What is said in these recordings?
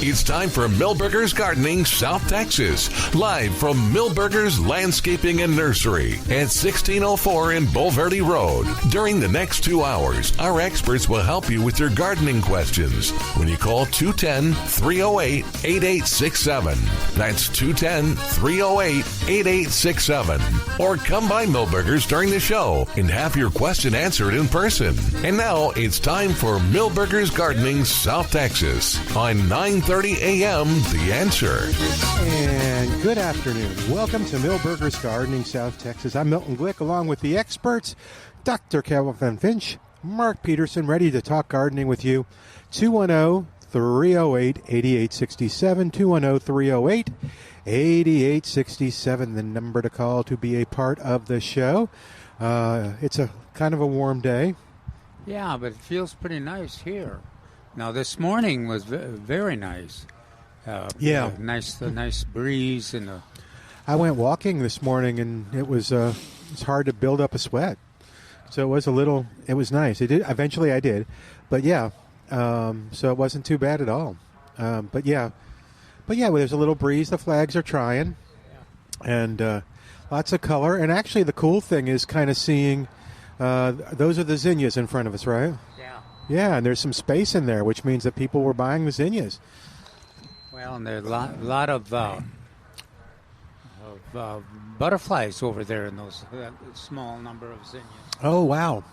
It's time for Milberger's Gardening, South Texas. Live from Milberger's Landscaping and Nursery at 1604 in Bulverde Road. During the next 2 hours, our experts will help you with your gardening questions when you call 210-308-8867. That's 210-308-8867. Or come by Milberger's during the show and have your question answered in person. And now it's time for Milberger's Gardening, South Texas on 9:30 a.m. The Answer. And good afternoon. Welcome to Milberger's Gardening, South Texas. I'm Milton Glueck, along with the experts, Dr. Calvin Finch, Mark Peterson, ready to talk gardening with you. 210-308-8867, 210-308-8867, the number to call to be a part of the show. It's a kind of a warm day. Yeah, but it feels pretty nice here. Now, this morning was very nice. Nice breeze. I went walking this morning, and it was it's hard to build up a sweat. So it was nice. Eventually I did. But yeah, so it wasn't too bad at all. But yeah, there's a little breeze. The flags are trying. And lots of color. And actually the cool thing is kind of seeing, those are the zinnias in front of us, right? Yeah, and there's some space in there, which means that people were buying the zinnias. Well, and there's a lot of butterflies over there in those small number of zinnias. Oh, wow.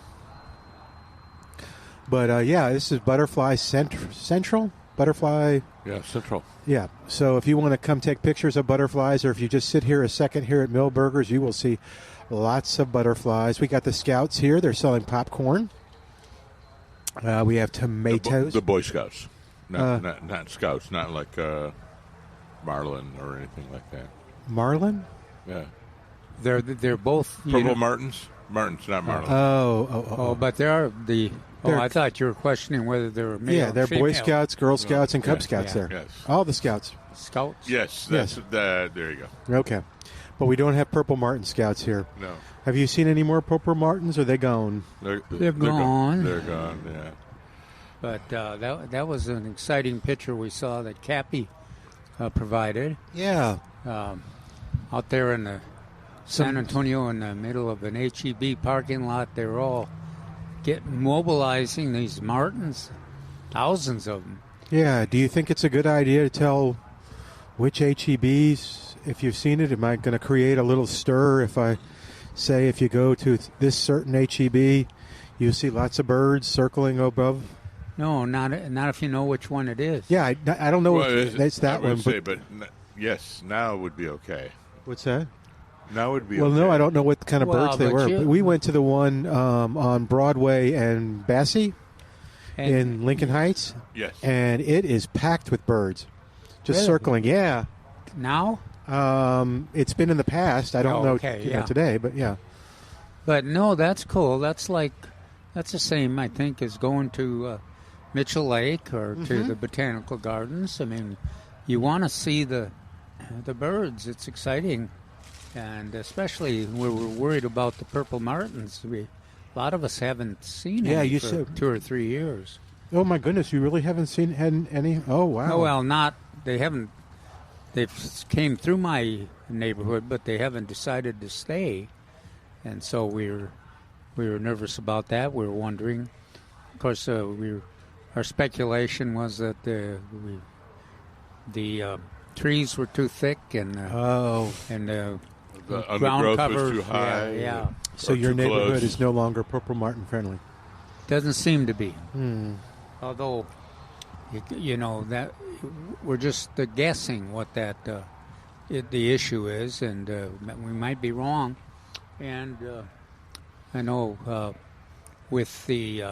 But, this is Butterfly Central? Butterfly? Yeah, Central. Yeah, so if you want to come take pictures of butterflies, or if you just sit here a second here at Milberger's, you will see lots of butterflies. We got the Scouts here. They're selling popcorn. We have tomatoes. The Boy Scouts. Not Scouts, not like Marlin or anything like that. Marlin? Yeah. They're both... Purple Martins? Martins, not Marlin. Oh, but there are the... I thought you were questioning whether they were male or they're female. Boy Scouts, Girl Scouts, and Cub Scouts there. Yes. All the Scouts. Scouts? Yes. There you go. Okay. But we don't have Purple Martin Scouts here. No. Have you seen any more Purple Martins, or are they gone? They're gone. They're gone, yeah. But that was an exciting picture we saw that Cappy provided. Yeah. Out there in the San Antonio, in the middle of an HEB parking lot, they were all mobilizing these martins, thousands of them. Yeah. Do you think it's a good idea to tell which HEBs, if you've seen it? Am I going to create a little stir if I say if you go to this certain HEB, you see lots of birds circling above? No, not if you know which one it is. Yeah, I don't know if it's that one. But yes, now would be okay. What's that? Now would be well, okay. no, I don't know what kind of birds they were. But we went to the one on Broadway and Bassey in Lincoln Heights. Yes. And it is packed with birds just circling. Yeah. Now? It's been in the past. I don't know today, but yeah. But no, that's cool. That's the same, I think, as going to Mitchell Lake or to the Botanical Gardens. I mean, you want to see the birds. It's exciting. And especially where we're worried about the Purple Martins. A lot of us haven't seen any for 2 or 3 years. Oh, my goodness. You really haven't seen any? Oh, wow. Oh, well, they haven't. They've came through my neighborhood, but they haven't decided to stay. And so we were nervous about that. We were wondering. Of course, our speculation was that the trees were too thick and the ground cover was too high. Yeah. So your neighborhood is no longer Purple Martin friendly. Doesn't seem to be. Although, that we're just guessing what the issue is, and we might be wrong. And I know with we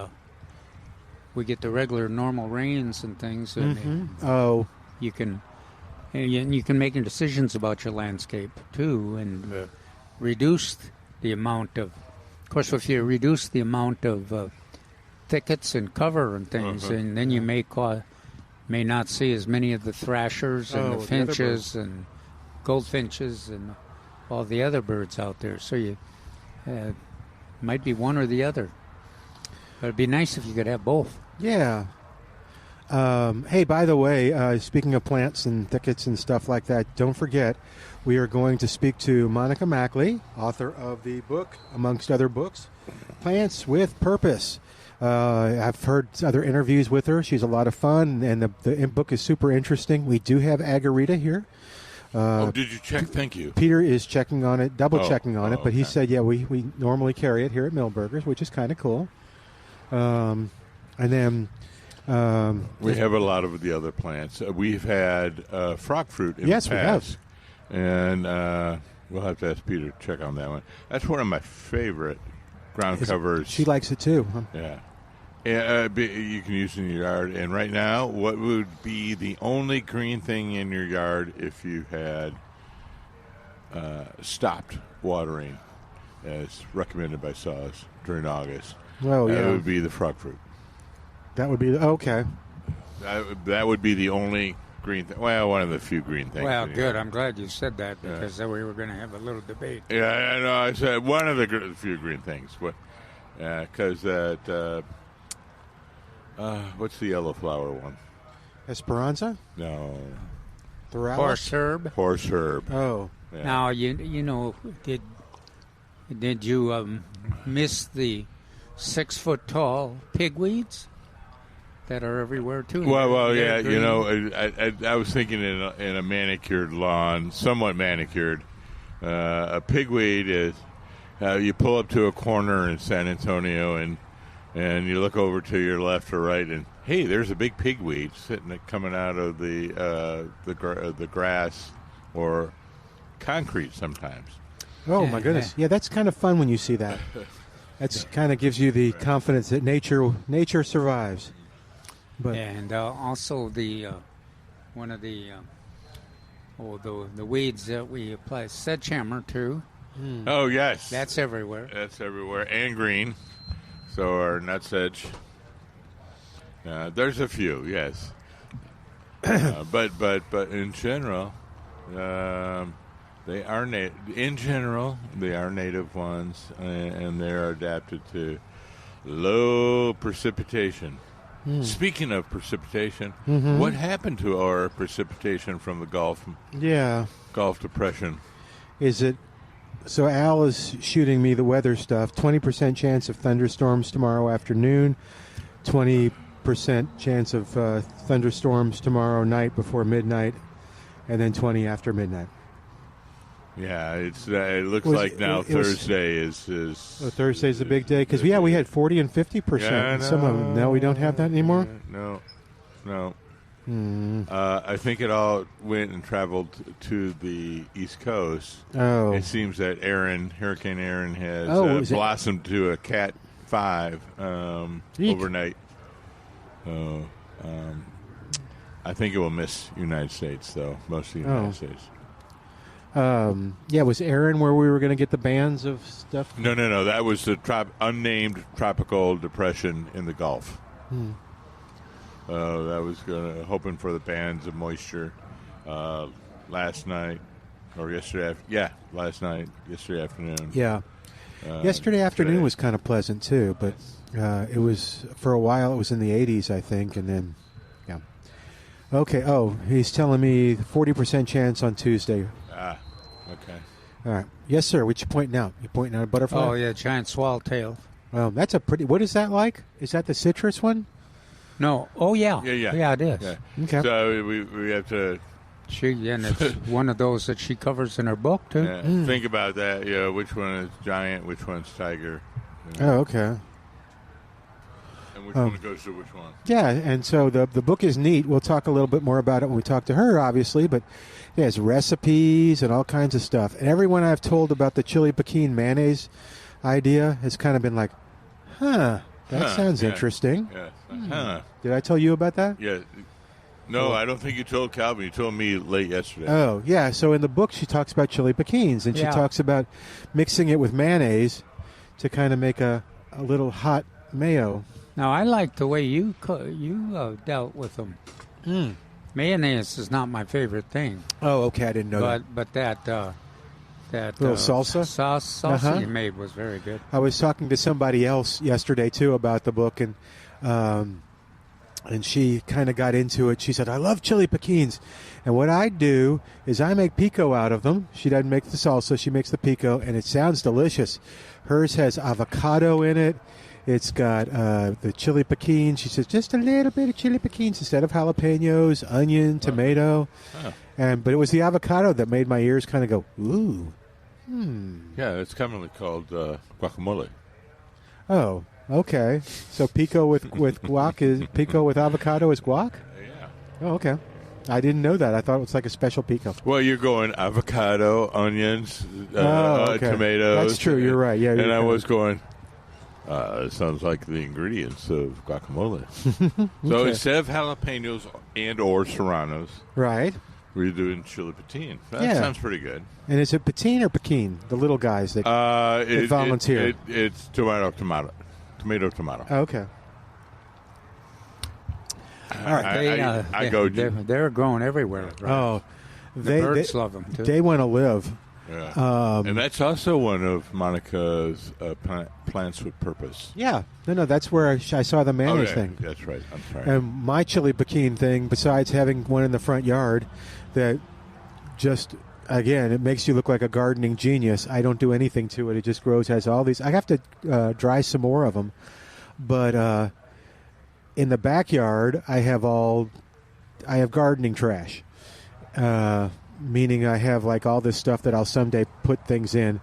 get the regular normal rains and things. You can make decisions about your landscape too, and reduce the amount of. Of course, if you reduce the amount of thickets and cover and things, and then you may not see as many of the thrashers and the finches and goldfinches and all the other birds out there. So you might be one or the other. But it'd be nice if you could have both. Yeah. Hey, by the way, speaking of plants and thickets and stuff like that, don't forget, we are going to speak to Monica Mackley, author of the book, amongst other books, Plants with Purpose. I've heard other interviews with her. She's a lot of fun, and the book is super interesting. We do have Agarita here. Did you check? Thank you. Peter is checking on it, double-checking on it, but he okay. said, yeah, we normally carry it here at Millburgers, which is kind of cool. And then... we have a lot of the other plants. We've had frog fruit in Yes, the we past. And we'll have to ask Peter to check on that one. That's one of my favorite ground covers. She likes it too. Huh? Yeah. And, you can use it in your yard. And right now, what would be the only green thing in your yard if you had stopped watering, as recommended by SAWS during August? Oh, yeah. That would be the frog fruit. That would be... Okay. That would be the only green thing. Well, one of the few green things. Well, good. I'm glad you said that because then we were going to have a little debate. Yeah, I know. I said one of the few green things. Because that... what's the yellow flower one? Esperanza? No. Thorales? Horse herb. Horse herb. Oh. Yeah. Now you know did you miss the 6-foot-tall pigweeds that are everywhere too? Well, yeah. Green. You know, I was thinking in a manicured lawn, somewhat manicured. A pigweed is you pull up to a corner in San Antonio and you look over to your left or right, and hey, there's a big pigweed coming out of the grass or concrete sometimes. Oh, my goodness. Yeah, that's kind of fun when you see that. That's kind of gives you the confidence that nature survives. But And also the one of the weeds that we apply sedgehammer to. Oh yes, That's everywhere. That's everywhere, and green. So our nutsedge. There's a few, yes. But in general, they are native ones, and they are adapted to low precipitation. Speaking of precipitation, what happened to our precipitation from the Gulf Depression? is it... So Al is shooting me the weather stuff. 20% chance of thunderstorms tomorrow afternoon. 20% chance of thunderstorms tomorrow night before midnight. And then 20 after midnight. Yeah, it looks like now Thursday is Thursday's the big day because we had 40 and 50%. Yeah, and some of them. Now we don't have that anymore. No. I think it all went and traveled to the East Coast. Oh, It seems that Hurricane Aaron has is it- blossomed to a Cat 5 Eek. overnight. I think it will miss United States, though, most of the United States. yeah. Was Aaron where we were going to get the bands of stuff? No. That was the unnamed tropical depression in the Gulf. That was hoping for the bands of moisture last night or yesterday. Yesterday afternoon. Yeah. Yesterday afternoon today. was kind of pleasant too, but it was for a while. It was in the 80s, I think, and then yeah. Okay. Oh, he's telling me 40% chance on Tuesday. Okay. All right. Yes, sir. What you pointing out? You pointing out a butterfly? Oh yeah, giant swallowtail. That's a pretty. What is that like? Is that the citrus one? No. Oh yeah. Yeah, it is. Yeah. Okay. So we have to And it's one of those that she covers in her book too. think about that. Yeah, which one is giant, which one's tiger, Oh, okay. and which one goes to which one. Yeah, and so the book is neat. We'll talk a little bit more about it when we talk to her, obviously, but it has recipes and all kinds of stuff. And everyone I've told about the chili pekin mayonnaise idea has kind of been like, that sounds interesting. Yeah. Did I tell you about that? Yeah. No, I don't think you told Calvin. You told me late yesterday. Oh, yeah. So in the book, she talks about chili pekins, and she talks about mixing it with mayonnaise to kind of make a little hot mayo. Now I like the way you dealt with them. Mayonnaise is not my favorite thing, Oh, okay. I didn't know that. but that Little salsa? Salsa you made was very good. I was talking to somebody else yesterday, too, about the book, and And she kind of got into it. She said, I love chili piquins. And what I do is I make pico out of them. She doesn't make the salsa. She makes the pico, and it sounds delicious. Hers has avocado in it. It's got the chili piquins. She says, just a little bit of chili piquins instead of jalapenos, onion, tomato. Oh. But it was the avocado that made my ears kind of go, ooh. Yeah, it's commonly called guacamole. Oh, okay. So pico with guac is pico with avocado is guac? Yeah. Oh, okay. I didn't know that. I thought it was like a special pico. Well, you're going avocado, onions, Okay. tomatoes. That's true. You're right. Yeah. And you're I right. was going, it sounds like the ingredients of guacamole. So Okay. instead of jalapenos and or serranos, Right. we're doing chili patin. That Yeah. sounds pretty good. And is it patine or pekin? The little guys that. volunteer. It's tomato. Oh, okay. All right. I go. They're growing everywhere. Right? Oh, the birds love them too. They want to live. Yeah. And that's also one of Monica's plants with purpose. Yeah. No. That's where I saw the mayonnaise thing. That's right. I'm sorry. And my chili pekin thing, besides having one in the front yard, that just again it makes you look like a gardening genius. I don't do anything to it. It just grows. Has all these. I have to dry some more of them, but in the backyard I have gardening trash. Meaning I have like all this stuff that I'll someday put things in.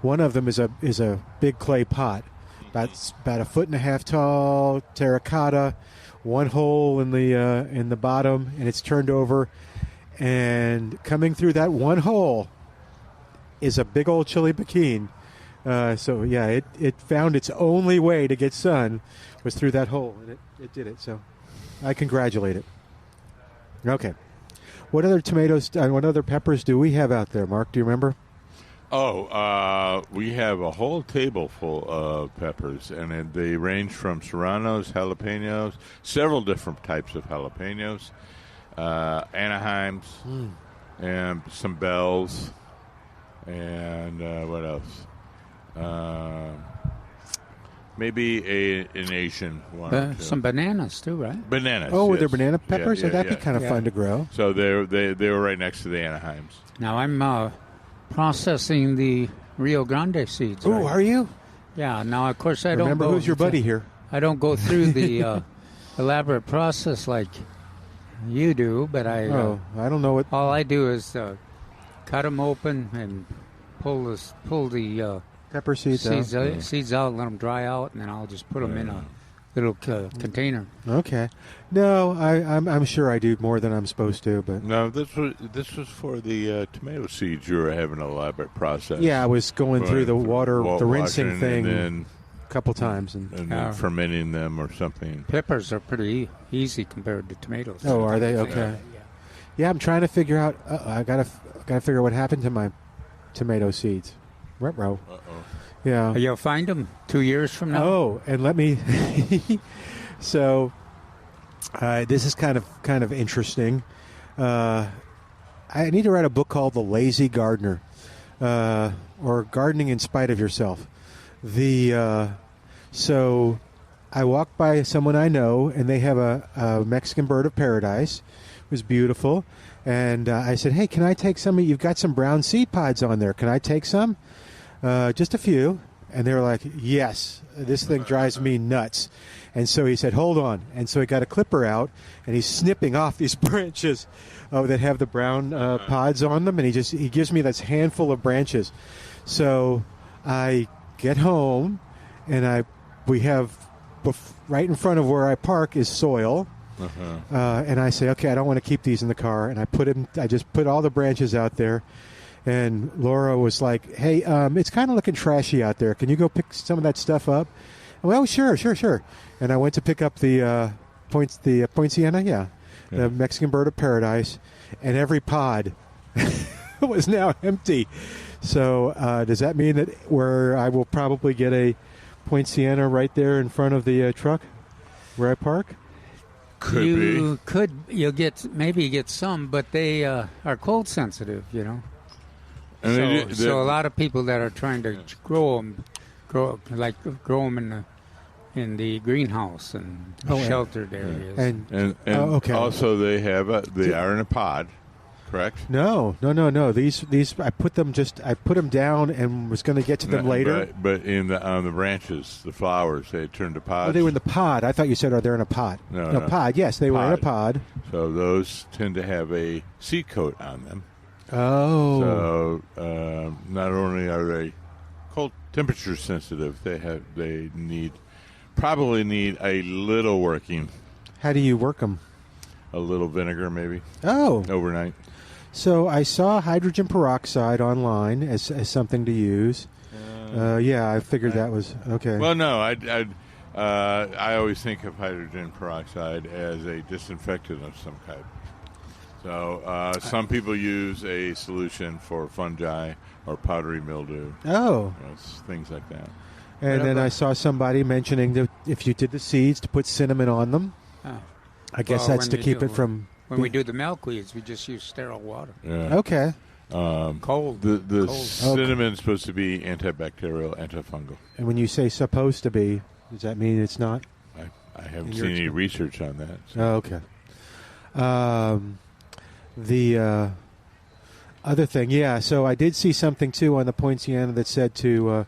One of them is a big clay pot, about 1.5 feet tall, terracotta, one hole in the bottom, and it's turned over. And coming through that one hole is a big old chili pekin. So yeah, it found its only way to get sun was through that hole, and it did it. So I congratulate it. Okay. What other tomatoes and what other peppers do we have out there, Mark? Do you remember? We have a whole table full of peppers, and they range from serranos, jalapenos, several different types of jalapenos, Anaheims, and some bells, and what else? Maybe an Asian one. or two. Some bananas too, right? Bananas. Oh, yes. they're banana peppers? Yeah, That'd be kind of fun to grow. So they were right next to the Anaheims. Now I'm processing the Rio Grande seeds. Oh, right? are you? Yeah. Now, of course, I don't. Remember who's your buddy here? I don't go through the elaborate process like you do, but I don't know what. all I do is cut them open and pull the Pepper seeds seeds out, let them dry out, and then I'll just put them in a little container. Okay. No, I'm sure I do more than I'm supposed to, but No, this was for the tomato seeds. You were having an elaborate process. yeah, I was going through the water, the rinsing washing thing and a couple times, then fermenting them or something. Peppers are pretty easy compared to tomatoes. Oh, are they? Okay. Yeah, I'm trying to figure out. I gotta figure out what happened to my tomato seeds. Ruh-roh. Yeah. You'll find them 2 years from now. Oh, and let me. So, this is kind of interesting. I need to write a book called "The Lazy Gardener," or "Gardening in Spite of Yourself." So, I walked by someone I know, and they have a Mexican bird of paradise. It was beautiful, and I said, "Hey, can I take some? You've got some brown seed pods on there. Can I take some?" Just a few. And they were like, yes, this thing drives me nuts. And so he said, hold on. And so he got a clipper out, and he's snipping off these branches that have the brown pods on them. And he gives me this handful of branches. So I get home, and we have right in front of where I park is soil. And I say, okay, I don't want to keep these in the car. And I just put all the branches out there. And Laura was like, hey, it's kind of looking trashy out there. Can you go pick some of that stuff up? Well, sure. And I went to pick up the Poinciana, the Mexican bird of paradise, and every pod was now empty. So does that mean that where I will probably get a Poinciana right there in front of the truck where I park? You'll get some, but they are cold sensitive, you know. So a lot of people that are trying to grow them in in the greenhouse and sheltered areas. And okay. Also they have they are in a pod, correct? No. These I put them down and was going to get to them later. But on the branches, the flowers, they turned to pods. Oh, they were in the pod. I thought you said, they're in a pod. No, pod. Yes, they were in a pod. So those tend to have a seed coat on them. Oh. So not only are they cold temperature sensitive, they probably need a little working. How do you work them? A little vinegar, maybe. Oh. Overnight. So I saw hydrogen peroxide online as something to use. I figured that was okay. Well, no, I always think of hydrogen peroxide as a disinfectant of some kind. So some people use a solution for fungi or powdery mildew. Oh. Things like that. And then I saw somebody mentioning that if you did the seeds, to put cinnamon on them. Oh. I guess that's to keep it from... When we do the milkweeds, we just use sterile water. Yeah. Okay. Cold. The Cold. cinnamon's supposed to be antibacterial, antifungal. And when you say supposed to be, does that mean it's not? I haven't seen any research on that. So. Oh, okay. The other thing, so I did see something, too, on the Poinciana that said to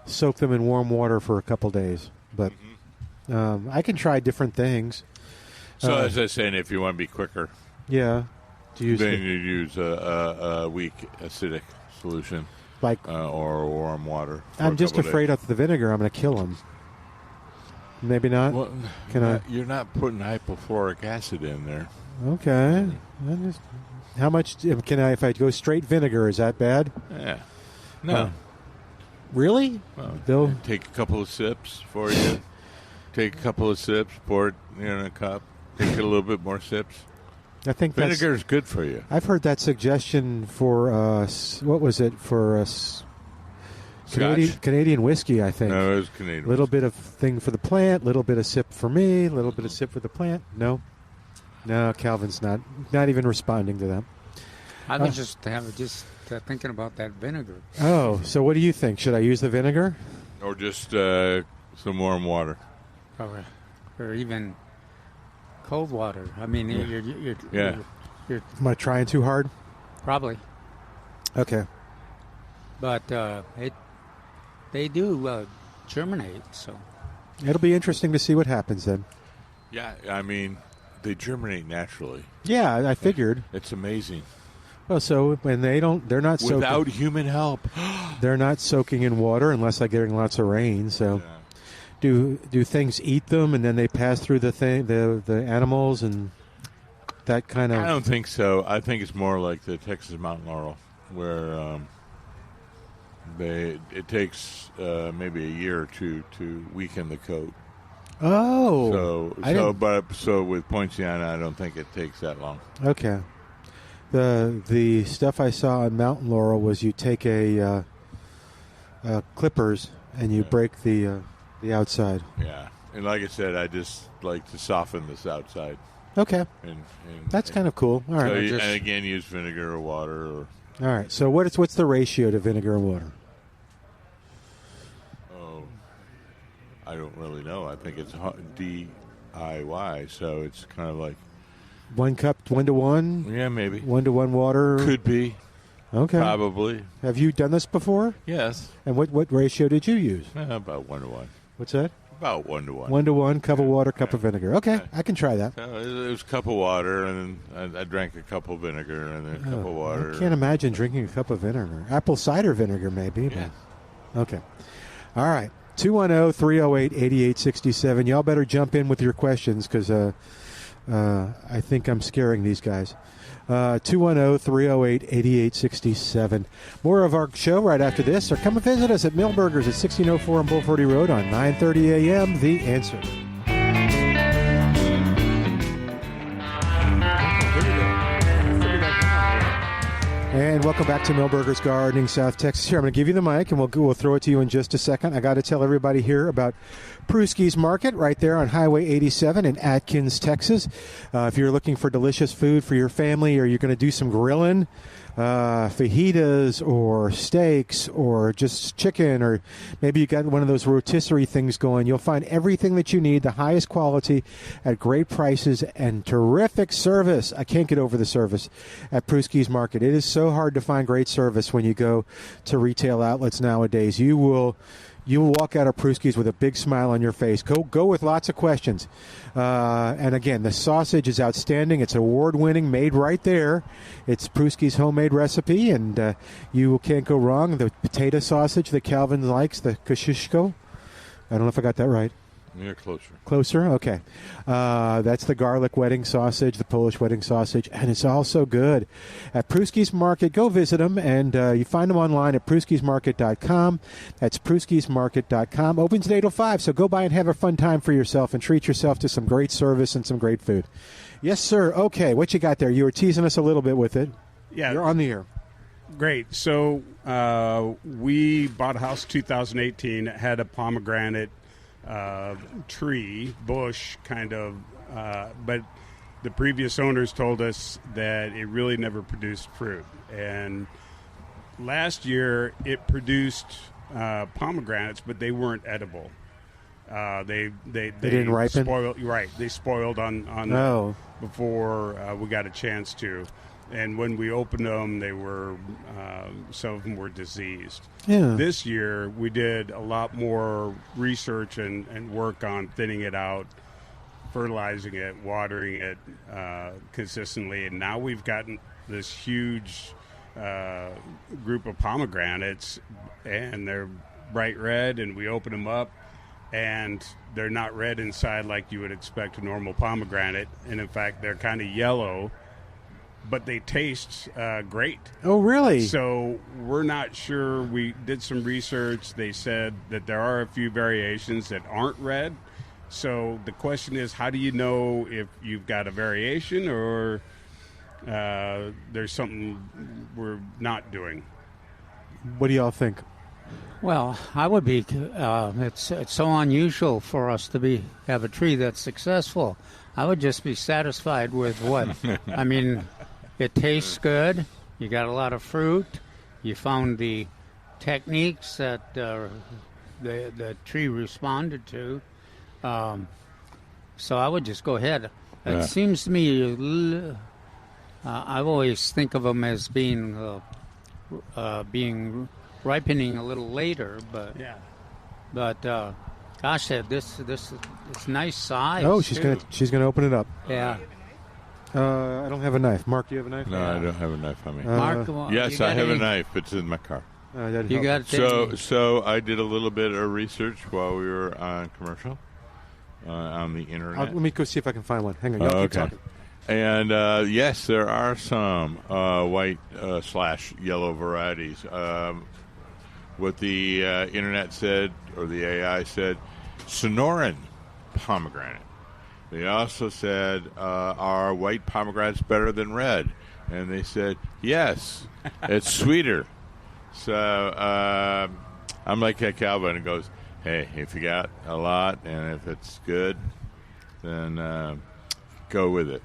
soak them in warm water for a couple days. But I can try different things. So as I was saying, if you want to be quicker, you use a weak acidic solution, or warm water. I'm just afraid of the vinegar. I'm going to kill them. Maybe not. Well, you're not putting hypofluoric acid in there. Okay. How much can I? If I go straight vinegar, is that bad? Yeah. No. Really? Well, take a couple of sips for you. Take a couple of sips. Pour it in a cup. Take a little bit more sips. I think vinegar is good for you. I've heard that suggestion for what was it for Canadian whiskey? I think. No, it was Canadian. Little bit of thing for the plant, little bit of sip for me, little bit of sip for the plant. No, Calvin's not even responding to that. I was just thinking about that vinegar. Oh, so what do you think? Should I use the vinegar, or just some warm water, or even cold water? I mean, you're am I trying too hard? Probably. Okay. But they do germinate, so it'll be interesting to see what happens then. Yeah, I mean, they germinate naturally. Yeah, I figured. It's amazing. Well, so when they're not soaking, without human help, they're not soaking in water unless they're getting lots of rain. So, do things eat them and then they pass through the animals and that kind of? I don't think so. I think it's more like the Texas mountain laurel, where it takes maybe a year or two to weaken the coat. Oh, so with Poinciana, I don't think it takes that long. Okay. The stuff I saw on mountain laurel was you take a clippers and you break the outside. Yeah, and like I said, I just like to soften this outside. Okay, and that's kind of cool. All right, and again, use vinegar or water. All right. So what's the ratio to vinegar and water? Oh, I don't really know. I think it's DIY, so it's kind of like 1 cup, 1 to 1. Yeah, maybe 1 to 1 water. Could be. Okay. Probably. Have you done this before? Yes. And what ratio did you use? About 1 to 1. What's that? About 1 to 1. 1 to 1, cup of water, cup of vinegar. Okay, I can try that. It was a cup of water, and I drank a cup of vinegar, and then a cup of water. I can't imagine drinking a cup of vinegar. Apple cider vinegar, maybe. Yeah. But, okay. All right. 210-308-8867. Y'all better jump in with your questions because I think I'm scaring these guys. 210-308-8867. More of our show right after this, or come and visit us at Millburgers at 1604 on Bulverde Road on 9:30 a.m. The Answer. And welcome back to Millburgers Gardening, South Texas. Here, I'm going to give you the mic, and we'll throw it to you in just a second. I got to tell everybody here about Prusky's Market right there on Highway 87 in Atkins, Texas. If you're looking for delicious food for your family or you're going to do some grilling, fajitas or steaks or just chicken, or maybe you got one of those rotisserie things going, you'll find everything that you need, the highest quality at great prices and terrific service. I can't get over the service at Pruski's Market. It is so hard to find great service when you go to retail outlets nowadays. You will walk out of Pruski's with a big smile on your face. Go with lots of questions. And again, the sausage is outstanding. It's award-winning, made right there. It's Pruski's homemade recipe, and you can't go wrong. The potato sausage that Calvin likes, the kosciuszko. I don't know if I got that right. You're closer. Closer? Okay. That's the garlic wedding sausage, the Polish wedding sausage, and it's also good. At Pruski's Market, go visit them, and you find them online at pruskismarket.com. That's pruskismarket.com. Opens at 8 till 5, so go by and have a fun time for yourself and treat yourself to some great service and some great food. Yes, sir. Okay, what you got there? You were teasing us a little bit with it. Yeah. You're on the air. Great. So we bought a house 2018. It had a pomegranate tree, bush, kind of, but the previous owners told us that it really never produced fruit. And last year it produced pomegranates, but they weren't edible. They didn't ripen? They spoiled on Oh. before we got a chance to. And when we opened them, they were some of them were diseased. Yeah. This year, we did a lot more research and work on thinning it out, fertilizing it, watering it consistently. And now we've gotten this huge group of pomegranates, and they're bright red, and we open them up, and they're not red inside like you would expect a normal pomegranate. And in fact, they're kind of yellow, but they taste great. Oh, really? So we're not sure. We did some research. They said that there are a few variations that aren't red. So the question is, how do you know if you've got a variation or there's something we're not doing? What do y'all think? Well, I would be. It's so unusual for us to have a tree that's successful. I would just be satisfied with what. I mean, it tastes good. You got a lot of fruit. You found the techniques that the tree responded to. So I would just go ahead. It seems to me, I always think of them as being ripening a little later, but gosh, this nice size. Oh, she's gonna open it up. Yeah. I don't have a knife. Mark, do you have a knife? No, I don't have a knife on me. Mark, Yes, I have a knife. It's in my car. You got So I did a little bit of research while we were on commercial on the internet. Let me go see if I can find one. Hang on. Y'all keep talking. And yes, there are some white/yellow varieties. What the internet said, or the AI said, Sonoran pomegranate. They also said, are white pomegranates better than red? And they said, yes, it's sweeter. So I'm like Calvin, and goes, hey, if you got a lot and if it's good, then go with it,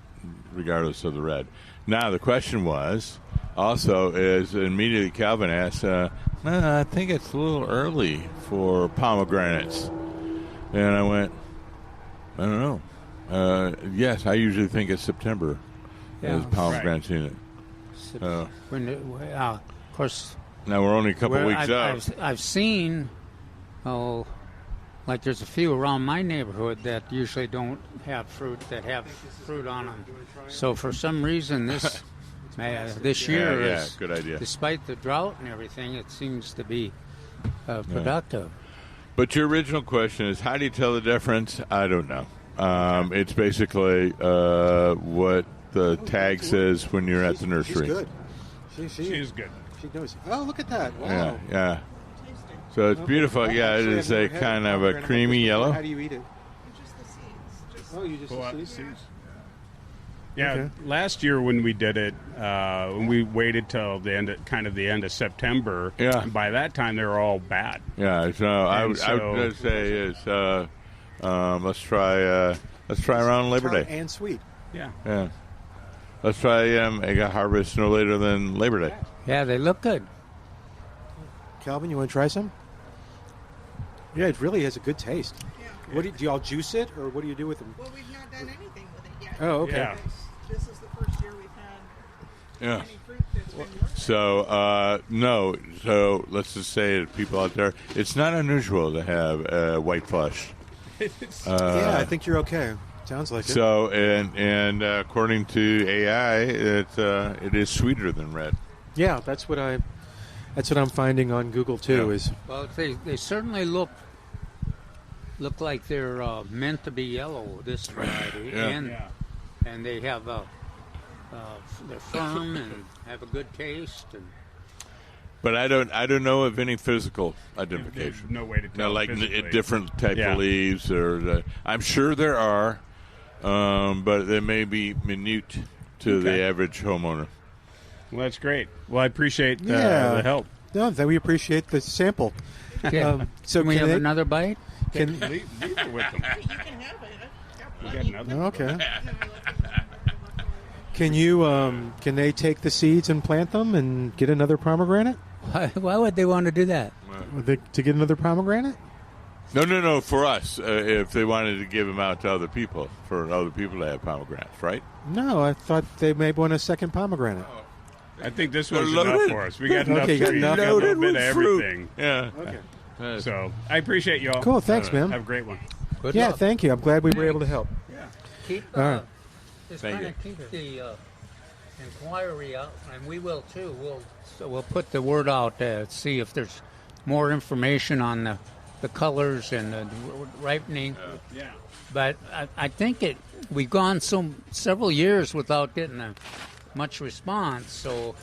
regardless of the red. Now, the question was, also, is immediately Calvin asked, I think it's a little early for pomegranates. And I went, I don't know. Yes, I usually think it's September as pomegranates in it. Of course. Now we're only a couple weeks out. I've seen, like there's a few around my neighborhood that usually don't have fruit, that have fruit on them. So for some reason this year is, good idea. Despite the drought and everything, it seems to be productive. But your original question is, how do you tell the difference? I don't know. It's basically what the tag says when you're at the nursery. She's good. She's good. She knows. Oh, look at that. Wow. Yeah. So it's beautiful. Yeah, it is a kind of a creamy yellow. How do you eat it? Just the seeds. Oh, you just Pull out the the seeds? seeds. Yeah, Okay. last year when we did it, when we waited till the end of September, Yeah. by that time they were all bad. Yeah, so I would just say is let's try around Labor Tart Day. and sweet. Yeah. Yeah. let's try a harvest no later than Labor Day. Yeah, they look good. Calvin, you want to try some? Yeah, it really has a good taste. Yeah. Do y'all juice it, or what do you do with them? Well, we've not done anything with it yet. Oh, okay. Yeah. This is the first year we've had Yeah. any fruit that's been working. So, no. So, let's just say to people out there, it's not unusual to have white flesh. Yeah, I think you're okay. Sounds like it. So, and according to AI, it is sweeter than red. Yeah, that's what I'm finding on Google too. Yeah. Is Well, they certainly look like they're meant to be yellow. This variety, Yeah. and they have they're firm and have a good taste. And But I don't know of any physical There's identification. no way to tell. Like physically. different type Yeah. of leaves, I'm sure there are, but they may be minute to the Okay. average homeowner. Well, that's great. Well, I appreciate Yeah. the help. no, that we appreciate the sample. So can we have another bite? Can Leave it with them. You can have it. We got another. okay. Can you? Can they take the seeds and plant them and get another pomegranate? Why would they want to do that? To get another pomegranate? No. For us, if they wanted to give them out to other people, for other people to have pomegranates, right? No, I thought they may want a second pomegranate. I think this one's They're enough loaded. for us. We got enough Okay, you got trees. enough. We got a little Loaded bit of with fruit. everything. Yeah. Okay. So I appreciate y'all. Cool. Thanks, man. Have a great one. Good Yeah, luck. thank you. I'm glad we were able to help. Keep, All right. just Thank kind of keep the inquiry out, and we will too. We'll put the word out to see if there's more information on the colors and the ripening. Yeah. But I think we've gone several years without getting much response, so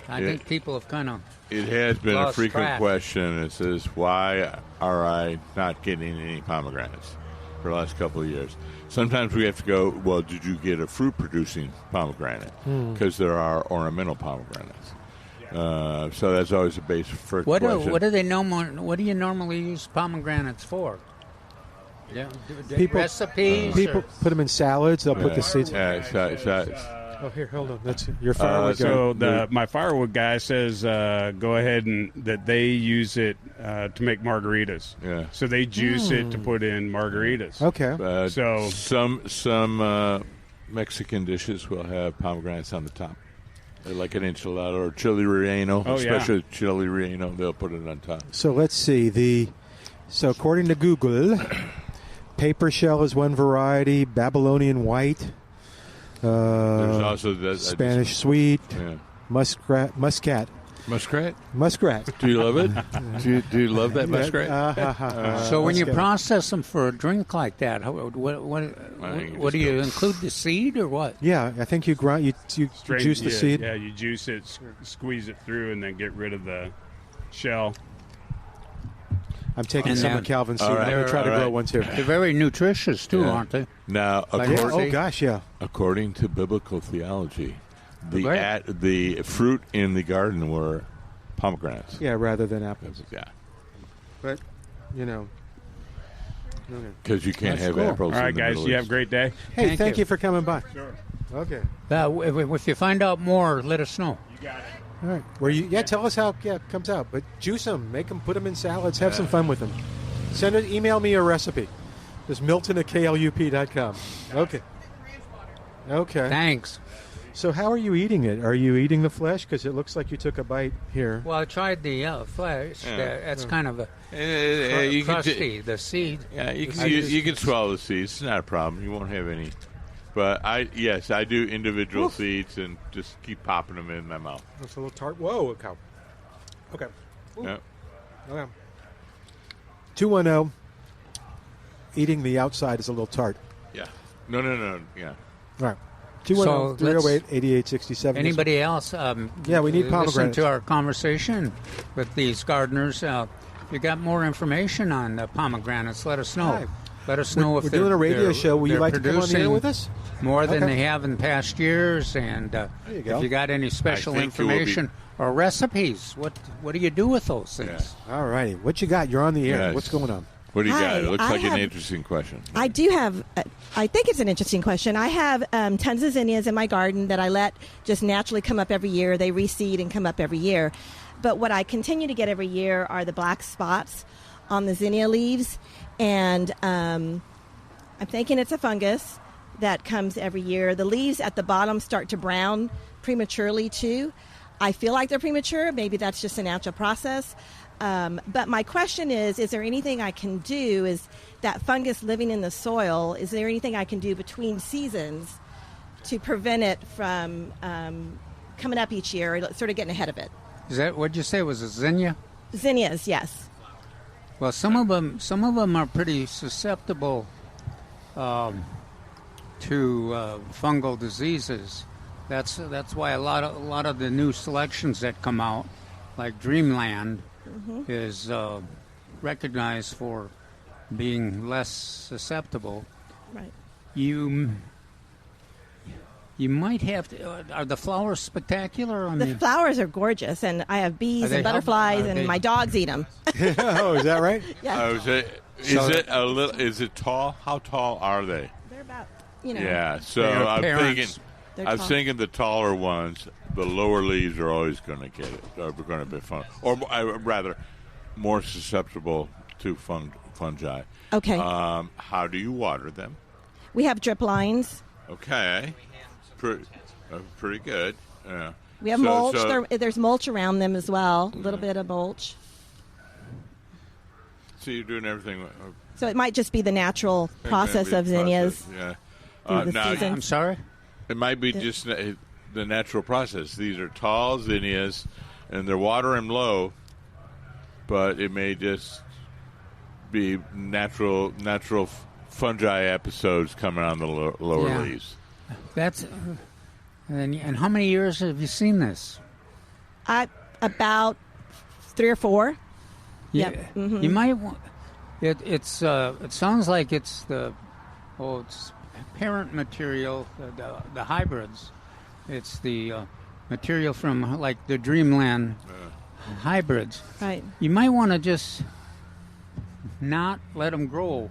I Yeah. think people have kind of. It has been a Lost frequent track. question. It says, why are I not getting any pomegranates for the last couple of years? Sometimes we have to go, well, did you get a fruit-producing pomegranate? Because there are ornamental pomegranates. So that's always a base for What question. do you normally use pomegranates for? Yeah, People- recipes. People or- put them in salads. They'll put the seeds. Yeah, Oh, here, hold on. That's your firewood guy. So my firewood guy says go ahead and that they use it to make margaritas. Yeah. So they juice it to put in margaritas. Okay. So- some Mexican dishes will have pomegranates on the top. Like an enchilada or chili relleno, Oh, yeah. especially chili relleno, they'll put it on top. So let's see. So according to Google, paper shell is one variety. Babylonian white. There's also the Spanish sweet. Yeah. Muscat. Muskrat. Muskrat. Do you love it? do you love that muskrat? So when you Muscat. process them for a drink like that, what do you include the seed or what? Yeah, I think you grind. You straight- juice the yeah, seed. Yeah, you juice it, squeeze it through, and then get rid of the shell. I'm taking And some then- of Calvin's seed. All I'm right, going to try to all grow right. one too. They're very nutritious too, Yeah. aren't they? Now, Like Yeah, According- oh gosh, yeah. according to biblical theology, Right. the fruit in the garden were pomegranates. Yeah, rather than apples. Yeah, But, you know. Okay. because you can't That's have cool. apples. All right, in the guys, Middle you have a East. great day. Hey, Thank thank you. you for coming by. Sure. Okay. If you find out more, let us know. You got it. All right. Where you? Yeah, tell us how it comes out. But juice them, make them, put them in salads, have some fun with them. Email me a recipe. It's Milton@klup.com. Okay. Okay. Thanks. So how are you eating it? Are you eating the flesh? Because it looks like you took a bite here. Well, I tried the flesh. Yeah. That's kind of You can crusty. The seed. Yeah, you can I just- you can swallow the seeds. It's not a problem. You won't have any. But I do individual seeds and just keep popping them in my mouth. It's a little tart. Whoa, a cow. Okay. Yeah. Okay. 210. Eating the outside is a little tart. Yeah. No. Yeah. All right. So 210-308-8867. Anybody else? Yeah, we need listen pomegranates. to our conversation with these gardeners. If you got more information on the pomegranates, let us know. Hi. Let us know if We're doing a radio they're- show. Will you they're like to come on the air producing with us? more than Okay. they have in past years, and you go. if you got any special I think it will be- information or recipes, what do you do with those things? All righty. What you got? You're on the air. Yes. What's going on? What do you Hi, got? It looks I like an have- interesting question. I do have, I think it's an interesting question. I have tons of zinnias in my garden that I let just naturally come up every year. They reseed and come up every year. But what I continue to get every year are the black spots on the zinnia leaves. And I'm thinking it's a fungus that comes every year. The leaves at the bottom start to brown prematurely too. I feel like they're premature. Maybe that's just a natural process. But my question is there anything I can do? Is that fungus living in the soil? Is there anything I can do between seasons to prevent it from coming up each year, or sort of getting ahead of it? Is that what'd you say was a zinnia? Zinnias, yes. Well, some of them are pretty susceptible to fungal diseases. That's why a lot of the new selections that come out, like Dreamland, is recognized for being less susceptible. Right. You might have to. Are the flowers spectacular? I The mean, flowers are gorgeous, and I have Are bees they and butterflies, are and they- my dogs eat them. Oh, is that right? Yeah, Is it a little? Is it tall? How tall are they? they're about, you know. Yeah. So They are I'm parents. thinking. They're I'm tall. thinking the taller ones, the lower leaves are always going to get it. Are going to be fun, or rather, more susceptible to fungi. Okay. How do you water them? We have drip lines. Okay. Pretty good. Yeah. We have mulch. There's mulch around them as well. A little bit of mulch. So you're doing everything. So it might just be the natural process of zinnias. Yeah. through the Now, season. I'm sorry. it might be just the natural process. These are tall zinnias, and they're watering low, but it may just be natural fungi episodes coming on the lower Yeah. leaves. That's and how many years have you seen this? About 3 or 4. Yeah, Yep. Mhm. you might want. It sounds like it's it's parent material, the hybrids. It's the material from like the Dreamland hybrids. Right. You might want to just not let them grow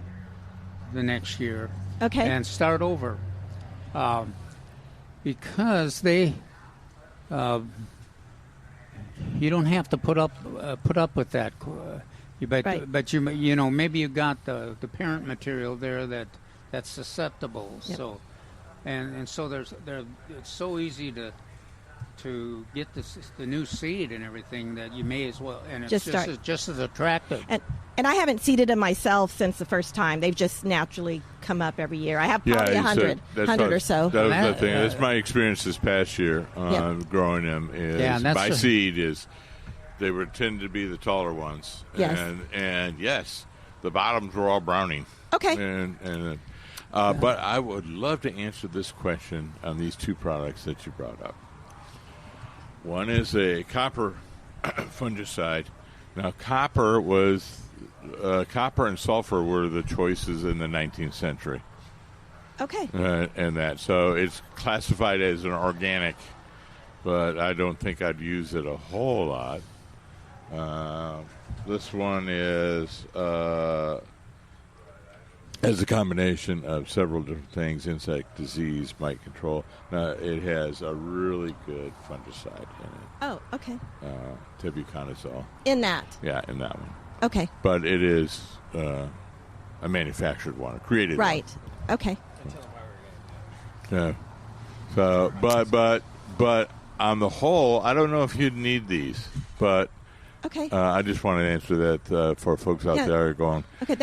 the next year. Okay. And start over, because they. You don't have to put up with that, Right. but you know maybe you got the parent material there that's susceptible. Yep. So, and so it's so easy to get the new seed and everything that you may as well, and it's Just start. just as attractive. And I haven't seeded them myself since the first time. They've just naturally come up every year. I have probably 100 or so. That was the That- thing. That's my experience this past year Yep. growing them. Is Yeah, and that's my the- seed is they were tend to be the taller ones. Yes. And yes, the bottoms were all browning. Okay. But I would love to answer this question on these two products that you brought up. One is a copper fungicide. Now, copper and sulfur were the choices in the 19th century. Okay. And that. So it's classified as an organic, but I don't think I'd use it a whole lot. This one is has a combination of several different things: insect, disease, mite control. Now, it has a really good fungicide in it, Oh, okay. tebuconazole. In that. Yeah, in that one. Okay. But it is a manufactured one, a created one. Right. Okay. Yeah. So, but on the whole, I don't know if you'd need these, but Okay. I just wanted to answer that for folks out Yeah. there going. Okay,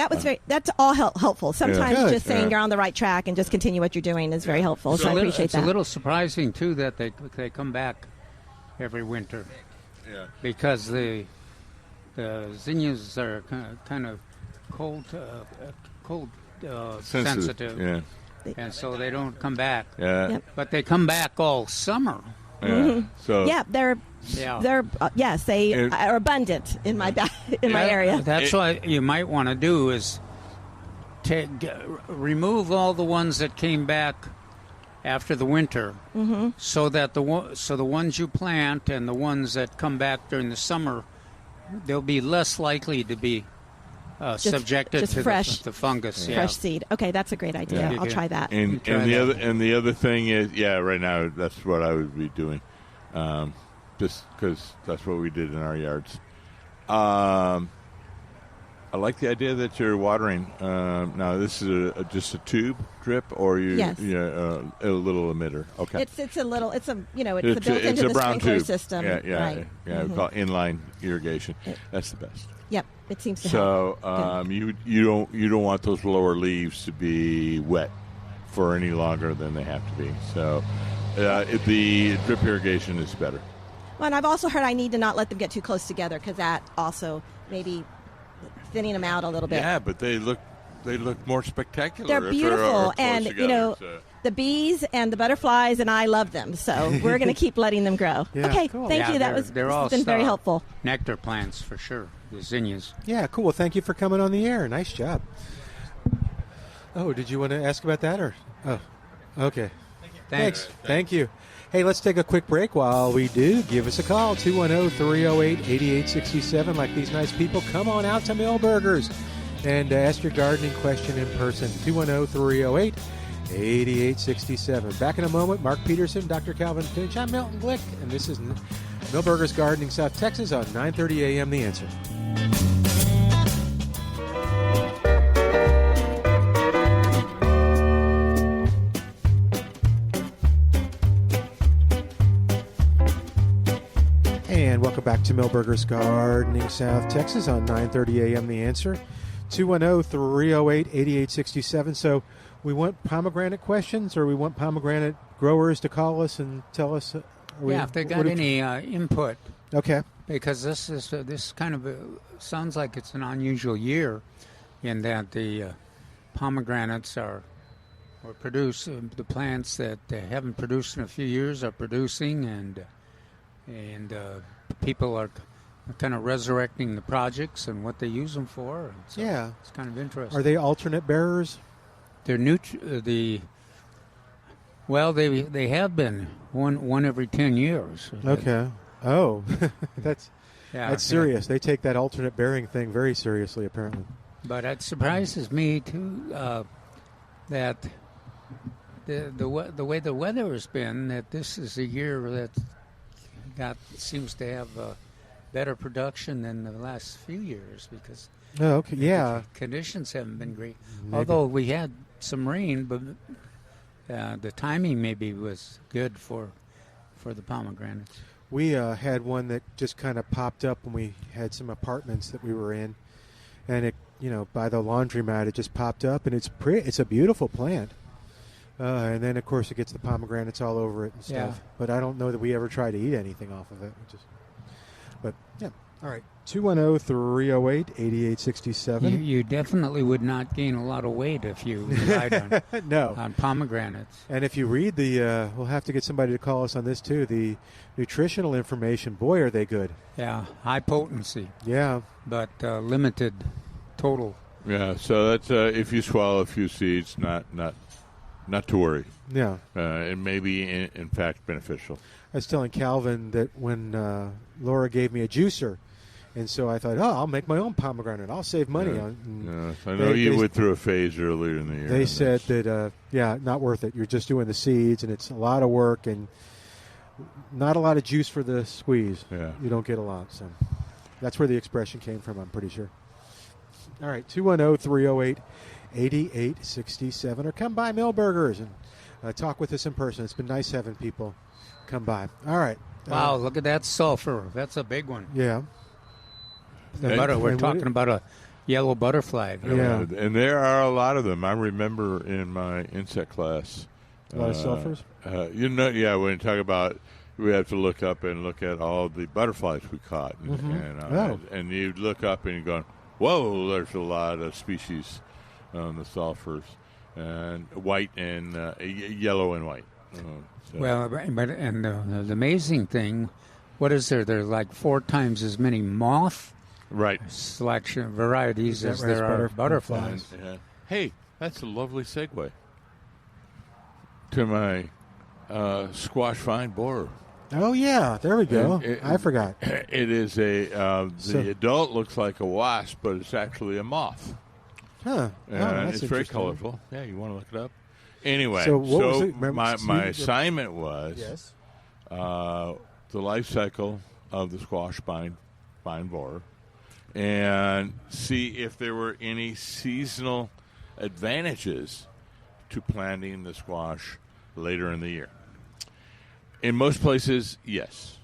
that's all helpful. Sometimes Good. just saying Yeah. you're on the right track and just continue what you're doing is very helpful. So I appreciate it's that. a little surprising too that they come back every winter. Yeah. Because the zinnias are kind of cold sensitive, Yeah. and so they don't come back. Yeah. Yep. But they come back all summer. Yeah. So Yeah, they're yes, they It- are abundant in my in my area. That's what you might want to do is remove all the ones that came back after the winter, so that the ones you plant and the ones that come back during the summer, they'll be less likely to be subjected just to fresh, the fungus. Yeah. fresh seed. Okay, that's a great idea. Yeah. I'll try that. And Try the that. other thing is, right now that's what I would be doing, just because that's what we did in our yards. I like the idea that you're watering. Now, this is just a tube drip, or Yes. a little emitter. Okay, It's a little. It's a built it's into a the brown sprinkler tube system. Yeah, Right. We call it inline irrigation. That's the best. Yep. It seems to help. So you don't want those lower leaves to be wet for any longer than they have to be. So the drip irrigation is better. Well, and I've also heard I need to not let them get too close together because that also maybe thinning them out a little bit. Yeah, but they look more spectacular. They're if beautiful, close and together, so. the bees and the butterflies, and I love them. So we're going to keep letting them grow. Yeah, Okay, cool. thank you. They're This all has been very star helpful. nectar plants for sure. The zinnias. Yeah, cool. Well, thank you for coming on the air. Nice job. Oh, did you want to ask about that, or? Oh, okay. Thanks. Thank you. Hey, let's take a quick break. While we do, give us a call, 210-308-8867. Like these nice people, come on out to Millburgers and ask your gardening question in person. 210-308-8867. Back in a moment, Mark Peterson, Dr. Calvin Finch. I'm Milton Glueck, and this is Millburgers Gardening, South Texas on 9:30 a.m. The Answer. And welcome back to Millburgers Gardening, South Texas on 9:30 a.m. The Answer. 210-308-8867. So we want pomegranate questions, or we want pomegranate growers to call us and tell us. If they got any input, Okay. because this kind of sounds like it's an unusual year, in that the pomegranates are produce the plants that haven't produced in a few years are producing, and people are kind of resurrecting the projects and what they use them for. And so Yeah. it's kind of interesting. Are they alternate bearers? They're they have been one every 10 years. Okay. Oh, that's Yeah, serious. They take that alternate bearing thing very seriously, apparently. But it surprises me too that the way the weather has been, that this is a year that seems to have better production than the last few years, because Oh, okay. Yeah. conditions haven't been great. Maybe. Although we had some rain, but the timing maybe was good for the pomegranates. We had one that just kind of popped up when we had some apartments that we were in, and it, by the laundromat, it just popped up, and it's a beautiful plant. And then, of course, it gets the pomegranates all over it and stuff. Yeah. But I don't know that we ever try to eat anything off of it. But yeah. All right. 210-308-8867. You definitely would not gain a lot of weight if you relied No. on pomegranates. And if you read we'll have to get somebody to call us on this too, the nutritional information, boy, are they good. Yeah, high potency, Yeah. but limited total. Yeah, so that's if you swallow a few seeds, not to worry. Yeah. It may be in fact beneficial. I was telling Calvin that when Laura gave me a juicer, and so I thought, I'll make my own pomegranate. I'll save money on. Yes, I know you went through a phase earlier in the year. They said that, not worth it. You're just doing the seeds, and it's a lot of work, and not a lot of juice for the squeeze. Yeah. You don't get a lot. So that's where the expression came from, I'm pretty sure. All right, 210-308-8867, or come by Millburgers and talk with us in person. It's been nice having people come by. All right. Wow, look at that sulfur. That's a big one. Yeah. We're and talking about a yellow butterfly. Yeah. And there are a lot of them. I remember in my insect class. A lot of sulfurs? When you talk about, we have to look up and look at all the butterflies we caught. And you look up and you're going, whoa, there's a lot of species on the sulfurs. And white and yellow and white. Well, the amazing thing, what is there? There's like 4 times as many moth selection varieties as there are butterflies. Yeah. Hey, that's a lovely segue to my squash vine borer. Oh, yeah. There we go. I forgot. It is the adult looks like a wasp, but it's actually a moth. Huh. And That's it's very interesting. colorful. Yeah, you want to look it up? Anyway, So what was it? my assignment was Yes. the life cycle of the squash vine borer and see if there were any seasonal advantages to planting the squash later in the year. In most places, yes.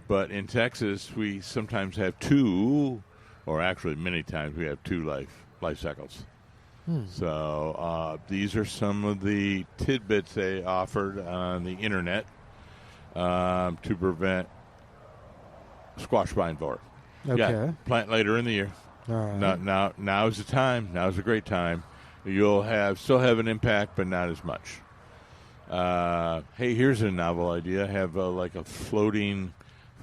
But in Texas, we sometimes have two, or actually many times we have two life cycles. So these are some of the tidbits they offered on the internet to prevent squash vine borer. Okay. Yeah, plant later in the year. All right. Now is the time. Now is a great time. You'll still have an impact, but not as much. Hey, here's a novel idea. Have like a floating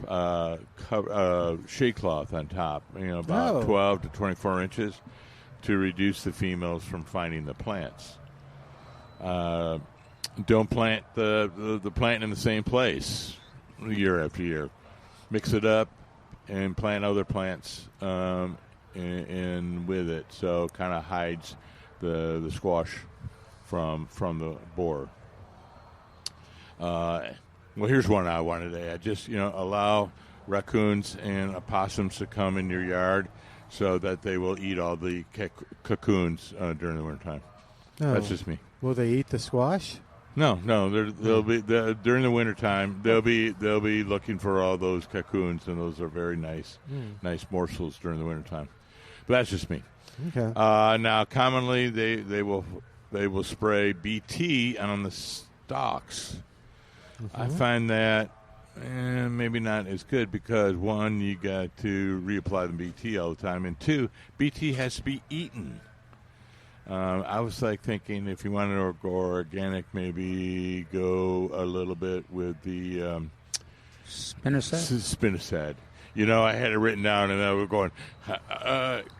shade cloth on top. About 12 to 24 inches to reduce the females from finding the plants. Don't plant the plant in the same place year after year. Mix it up and plant other plants in with it, so it kind of hides the squash from the borer. Well, here's one I wanted to add. Just allow raccoons and opossums to come in your yard so that they will eat all the cocoons during the wintertime. Oh. That's just me. Will they eat the squash? No, they'll be during the wintertime. They'll be looking for all those cocoons, and those are very nice morsels during the wintertime. But that's just me. Okay. Now, commonly they will spray BT on the stalks. Mm-hmm. I find that maybe not as good because, one, you got to reapply the BT all the time, and two, BT has to be eaten. I was thinking if you wanted to go organic, maybe go a little bit with the spinosad. I had it written down, and I was going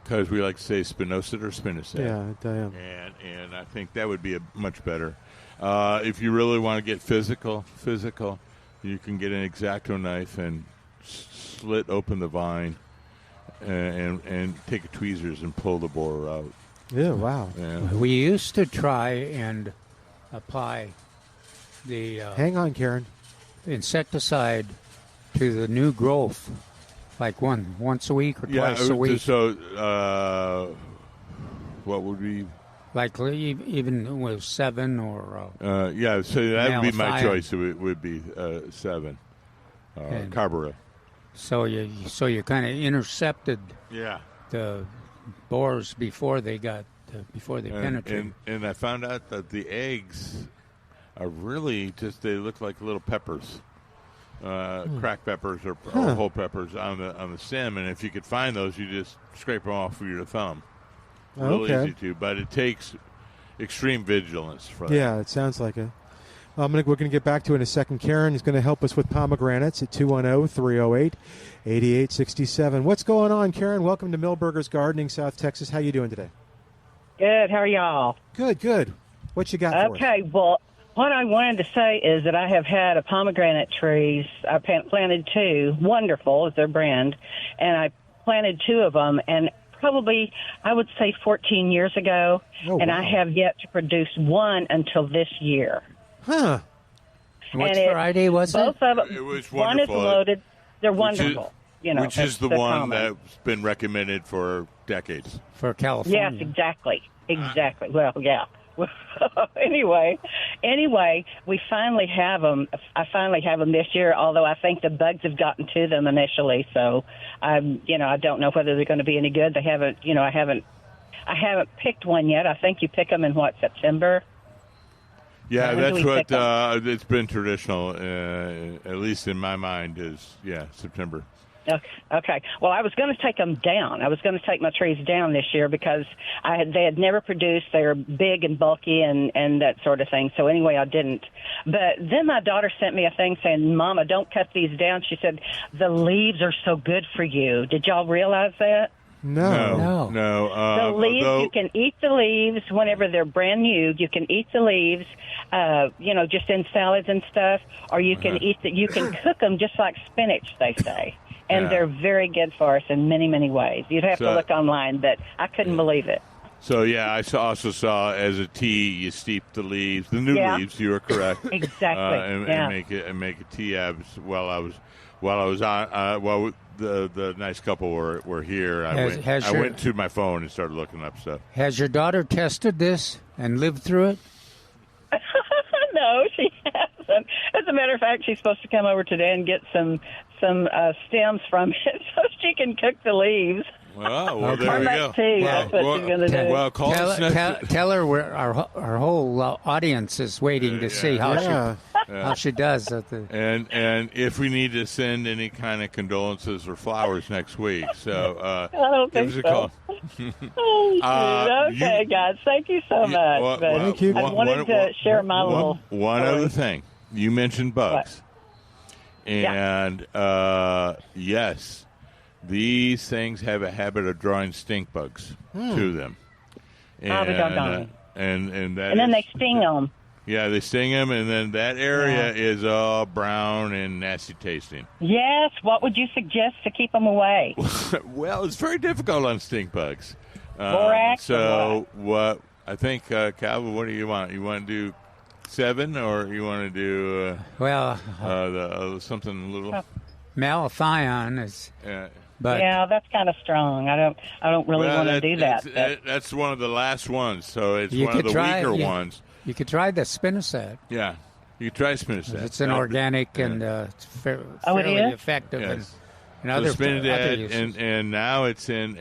because we like to say spinosad or spinosad. Yeah, damn. And I think that would be much better. If you really want to get physical, you can get an X-Acto knife and slit open the vine and take tweezers and pull the borer out. Yeah, wow. Yeah. We used to try and apply the Hang on, Karen. insecticide to the new growth, like once a week or twice a week. So, what would we? Like even with 7 or So that would be my Malathion. choice. It would be 7 carburetor. so you kind of intercepted Yeah. the borers before they penetrated. And I found out that the eggs are really they look like little peppers, cracked peppers or whole peppers on the stem. And if you could find those, you just scrape them off with your thumb. Real easy to, but it takes extreme vigilance for that. Yeah, it sounds like it. We're going to get back to it in a second. Karen is going to help us with pomegranates at 210-308-8867. What's going on, Karen? Welcome to Milberger's Gardening, South Texas. How you doing today? Good. How are y'all? Good. What you got for us? Okay. Well, what I wanted to say is that I have had a pomegranate trees. I planted 2. Wonderful is their brand, and I planted 2 of them, and probably I would say 14 years ago, and wow. I have yet to produce one until this year. Huh. What Friday was it? Both of them. It was one is wonderful. loaded. They're wonderful. Which is the they're one common. that's been recommended for decades. For California. Yes, exactly. Well, yeah. anyway, we finally have them. I finally have them this year, although I think the bugs have gotten to them initially. So, I don't know whether they're going to be any good. They haven't, I haven't picked one yet. I think you pick them in September? Yeah, When do that's we what pick 'em? it's been traditional, at least in my mind, is September. Okay. Well, I was going to take them down. I was going to take my trees down this year because they had never produced. They were big and bulky and that sort of thing. So anyway, I didn't. But then my daughter sent me a thing saying, "Mama, don't cut these down." She said, "The leaves are so good for you." Did y'all realize that? No. No. The leaves, you can eat the leaves whenever they're brand new. You can eat the leaves, just in salads and stuff, or you can you can cook them just like spinach, they say. And they're very good for us in many, many ways. You'd have to look online, but I couldn't believe it. So, I also saw as a tea, you steep the leaves, the new leaves. You are correct. Exactly. And make a tea while I was on. The nice couple were here. I went to my phone and started looking up stuff. Has your daughter tested this and lived through it? No, she hasn't. As a matter of fact, she's supposed to come over today and get some stems from it so she can cook the leaves. Well, there we go. Tea. That's what she's going to do. Well, tell her our whole audience is waiting to see how she does. And if we need to send any kind of condolences or flowers next week, so I don't give think us a call. Okay, guys, thank you so much. Thank you. I wanted to share my little one story. other thing. You mentioned bugs. And, yes, these things have a habit of drawing stink bugs to them. And then they sting them. Yeah, they sting them, and then that area is all brown and nasty tasting. Yes, what would you suggest to keep them away? Well, it's very difficult on stink bugs. Borax so what I think, Calvin, what do you want? You want to do 7, or you want to do something a little malathion is. But that's kind of strong. I don't really want to do that. That's one of the last ones, so it's you one of the weaker yeah. ones. You could try the spinosad. Yeah, you could try spinosad. It's an organic and it's fairly effective. Yes. And other spinosad, and now it's in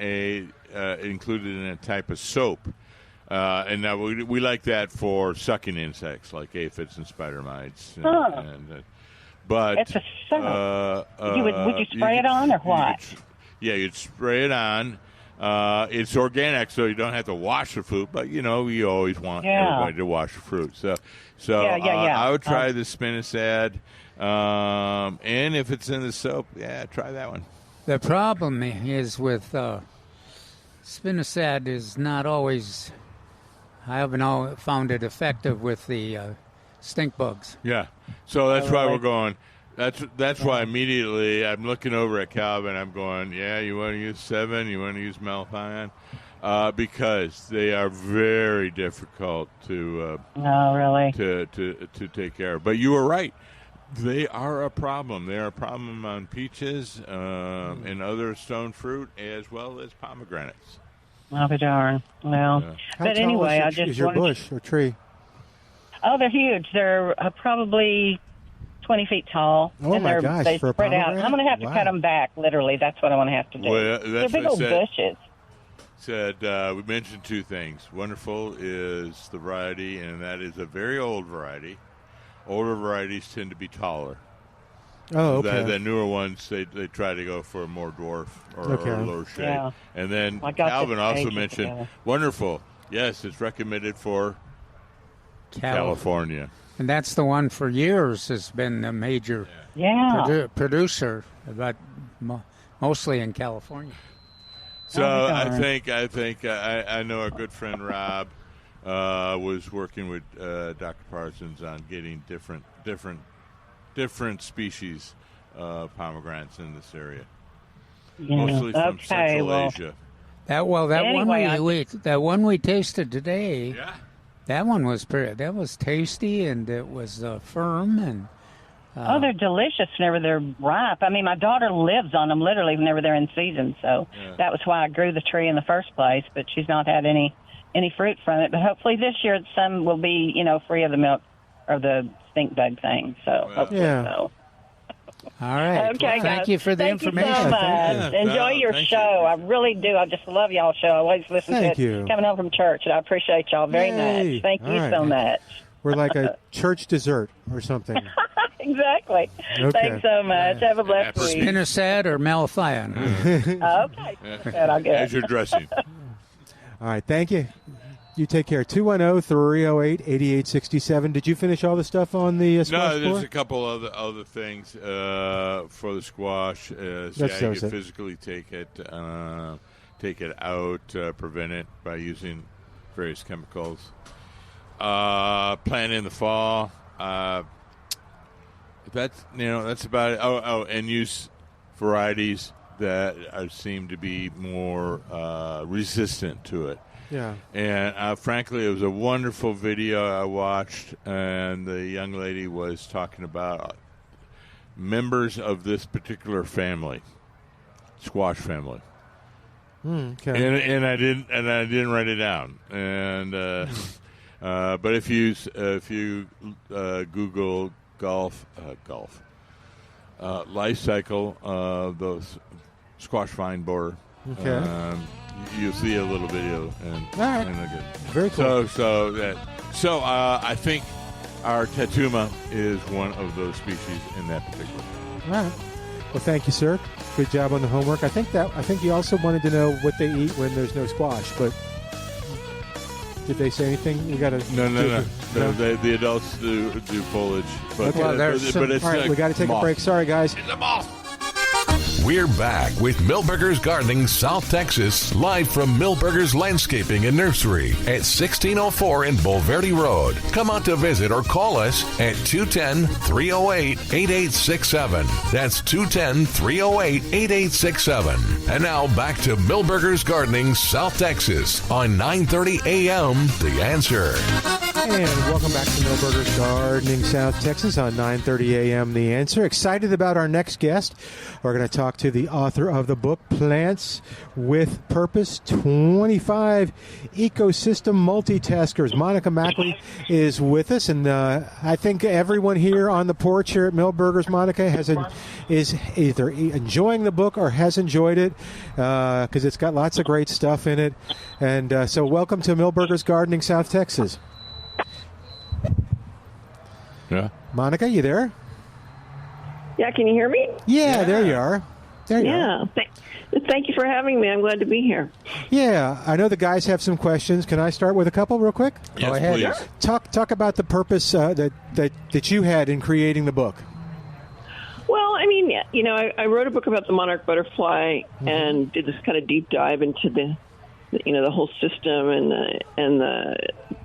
included in a type of soap. And now we like that for sucking insects like aphids and spider mites. But it's a soap. Would you spray it on or what? You'd spray it on. It's organic, so you don't have to wash the fruit. But you always want everybody to wash the fruit. So I would try the spinosad, and if it's in the soap, try that one. The problem is with spinosad is not always. I haven't found it effective with the stink bugs. Yeah, so that's why we're going. That's why immediately I'm looking over at Calvin. I'm going, you want to use 7? You want to use malathion? Because they are very difficult to to take care of. But you were right. They are a problem. They are a problem on peaches and other stone fruit as well as pomegranates. I'll be darn. Well, but anyway, I just is your bush or tree? Oh, they're huge. They're probably 20 feet tall. Oh, and my gosh. They for spread a out. I'm going to have to cut them back, literally. That's what I'm going to have to do. Well, that's they're big old bushes. We mentioned 2 things. Wonderful is the variety, and that is a very old variety. Older varieties tend to be taller. Oh, okay. The newer ones, they try to go for a more dwarf or lower shade. Yeah. And then Calvin also mentioned wonderful. Yes, it's recommended for California. And that's the one for years has been a major producer, but mostly in California. So I know our good friend Rob was working with Dr. Parsons on getting different species of pomegranates in this area, mostly from Central Asia. That one we tasted today. Yeah. That one was that was tasty, and it was firm and. They're delicious whenever they're ripe. I mean, my daughter lives on them literally whenever they're in season, so that was why I grew the tree in the first place. But she's not had any fruit from it. But hopefully this year some will be, free of the milk or the stink bug thing. So hopefully so. All right. Okay, well, thank you for the information. You so much. Enjoy your show. I really do. I just love y'all's show. I always listen to it coming home from church, and I appreciate y'all very much. Thank you so much. We're like a church dessert or something. Exactly. Okay. Thanks so much. Have a blessed week. Spinosad or malathion? Okay. I'll get as you're dressing. All right. Thank you. You take care. 210-308-8867. Did you finish all the stuff on the squash No, there's floor? a couple other things for the squash. You physically take it. take it out, prevent it by using various chemicals. Plant in the fall. That's about it. And use varieties that seem to be more resistant to it. Yeah. And frankly, it was a wonderful video I watched, and the young lady was talking about members of this particular family, squash family. Okay. And I didn't write it down. And but if you Google golf life cycle of those squash vine borer, Okay. you'll see a little video. And, All right. and Very cool. So I think our Tatuma is one of those species in that particular. All right. Well, thank you, sir. Good job on the homework. I think you also wanted to know what they eat when there's no squash, but did they say anything? We got to No. The adults do foliage, but Okay. it's all right. We got to take moth. a break. Sorry, guys. It's a moth. We're back with Milberger's Gardening, South Texas, live from Milberger's Landscaping and Nursery at 1604 in Bulverde Road. Come out to visit or call us at 210-308-8867. That's 210-308-8867. And now back to Milberger's Gardening, South Texas on 930 AM The Answer. And welcome back to Milberger's Gardening, South Texas on 930 AM The Answer. Excited about our next guest. We're going to talk to the author of the book, Plants with Purpose, 25 Ecosystem Multitaskers. Monica Mackley is with us, and I think everyone here on the porch here at Milberger's, Monica, is either enjoying the book or has enjoyed it because it's got lots of great stuff in it. And so welcome to Milberger's Gardening, South Texas. Yeah. Monica, you there? Yeah, can you hear me? Yeah, there you are. There you are. Thank you for having me. I'm glad to be here. Yeah, I know the guys have some questions. Can I start with a couple real quick? Yes, Go ahead. please. Talk about the purpose that you had in creating the book. Well, I mean, I wrote a book about the monarch butterfly and did this kind of deep dive into the whole system and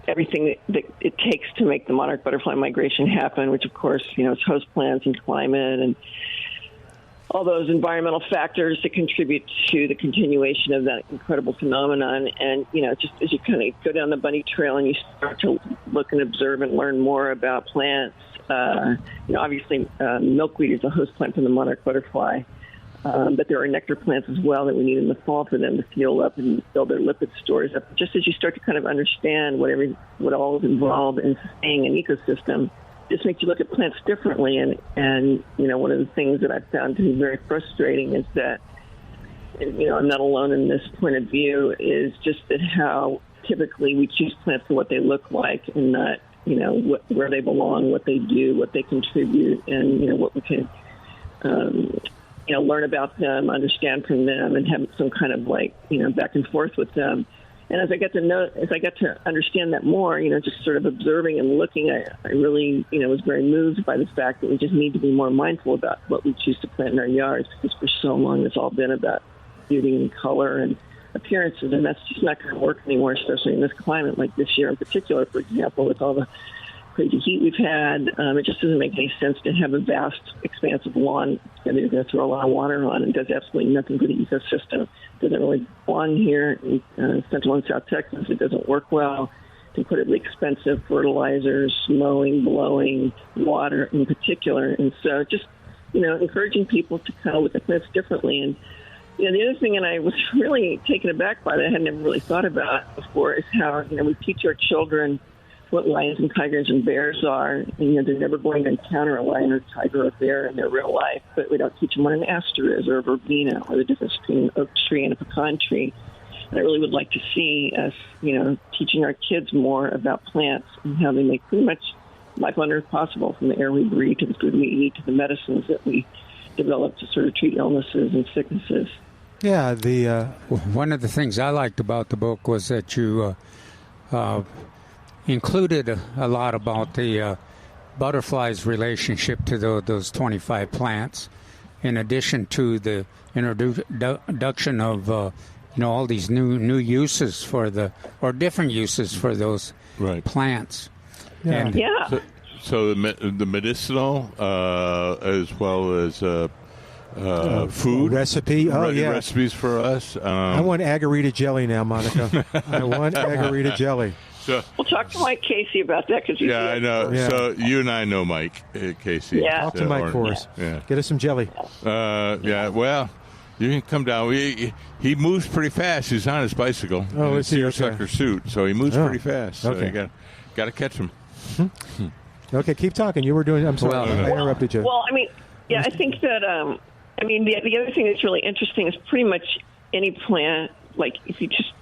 everything that it takes to make the monarch butterfly migration happen, which of course, is host plants and climate and all those environmental factors that contribute to the continuation of that incredible phenomenon. And, just as you kind of go down the bunny trail and you start to look and observe and learn more about plants, obviously milkweed is a host plant for the monarch butterfly. But there are nectar plants as well that we need in the fall for them to fuel up and build their lipid stores up. Just as you start to kind of understand what all is involved in sustaining an ecosystem, just makes you look at plants differently. And one of the things that I've found to be very frustrating is that, I'm not alone in this point of view, is just that how typically we choose plants for what they look like and not, where they belong, what they do, what they contribute, and, what we can learn about them, understand from them, and have some kind of back and forth with them. And as I get to understand that more, just sort of observing and looking, I really, was very moved by the fact that we just need to be more mindful about what we choose to plant in our yards, because for so long it's all been about beauty and color and appearances, and that's just not going to work anymore, especially in this climate, like this year in particular, for example, with all the crazy heat we've had. It just doesn't make any sense to have a vast expanse of lawn that you're going to throw a lot of water on and does absolutely nothing for the ecosystem. It doesn't really belong here in Central and South Texas. It doesn't work well. It's incredibly expensive, fertilizers, mowing, blowing, water in particular. And so just, encouraging people to kind of look at plants differently. And, the other thing, and I was really taken aback by that, I had never really thought about before, is how, we teach our children what lions and tigers and bears are. And, they're never going to encounter a lion or tiger or a bear in their real life, but we don't teach them what an aster is or a verbena or the difference between an oak tree and a pecan tree. And I really would like to see us, teaching our kids more about plants and how they make pretty much life on Earth possible, from the air we breathe to the food we eat to the medicines that we develop to sort of treat illnesses and sicknesses. Yeah, one of the things I liked about the book was that you included a lot about the butterfly's relationship to those 25 plants, in addition to the introduction of all these new uses or different uses for those plants. Yeah. And Yeah. So the medicinal as well as food recipe. Oh, yeah. recipes for us. I want agarita jelly now, Monica. I want agarita jelly. So, We'll talk to Mike Casey about that because I know. Yeah. So you and I know Mike Casey. Yeah. Talk to Mike for us. Yeah. Get us some jelly. Well, you can come down. He moves pretty fast. He's on his bicycle. Oh, in a is he? Okay. seersucker suit, so he moves Oh. pretty fast. So Okay. you got to catch him. Okay, keep talking. You were doing. I'm sorry, Well, I interrupted you. Well, I mean, yeah, I think that, the other thing that's really interesting is pretty much any plant, like if you just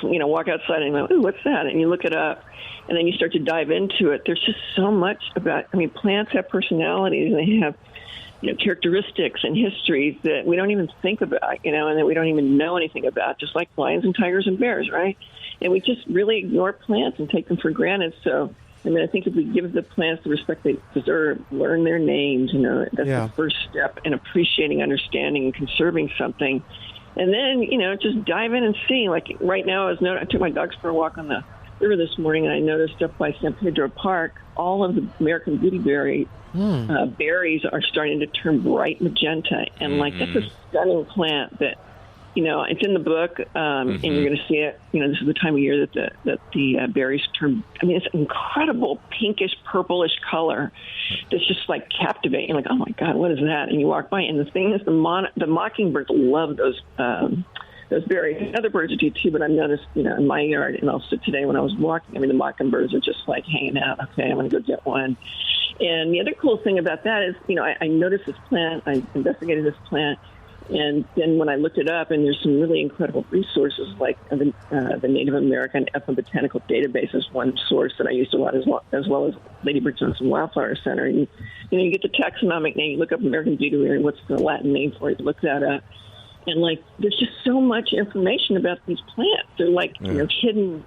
walk outside and go, ooh, what's that? And you look it up and then you start to dive into it. There's just so much plants have personalities and they have, characteristics and histories that we don't even think about, and that we don't even know anything about, just like lions and tigers and bears, right? And we just really ignore plants and take them for granted. So, I think if we give the plants the respect they deserve, learn their names, that's the first step in appreciating, understanding, and conserving something. And then, just dive in and see. Like right now, I took my dogs for a walk on the river this morning, and I noticed up by San Pedro Park, all of the American beautyberry berries are starting to turn bright magenta. And, that's a stunning plant that, it's in the book, and you're going to see it. This is the time of year that the berries turn. It's an incredible pinkish, purplish color that's just captivating. Like, oh my God, what is that? And you walk by, and the thing is, the mockingbirds love those berries. Other birds do too, but I've noticed, in my yard, and also today when I was walking, the mockingbirds are just hanging out. Okay, I'm going to go get one. And the other cool thing about that is, I noticed this plant. I investigated this plant. And then when I looked it up, and there's some really incredible resources like the Native American Ethnobotanical Database is one source that I used a lot, as well as Lady Bird Johnson Wildflower Center. And, you get the taxonomic name, you look up American beautyberry, what's the Latin name for it, you look that up. And, there's just so much information about these plants. They're hidden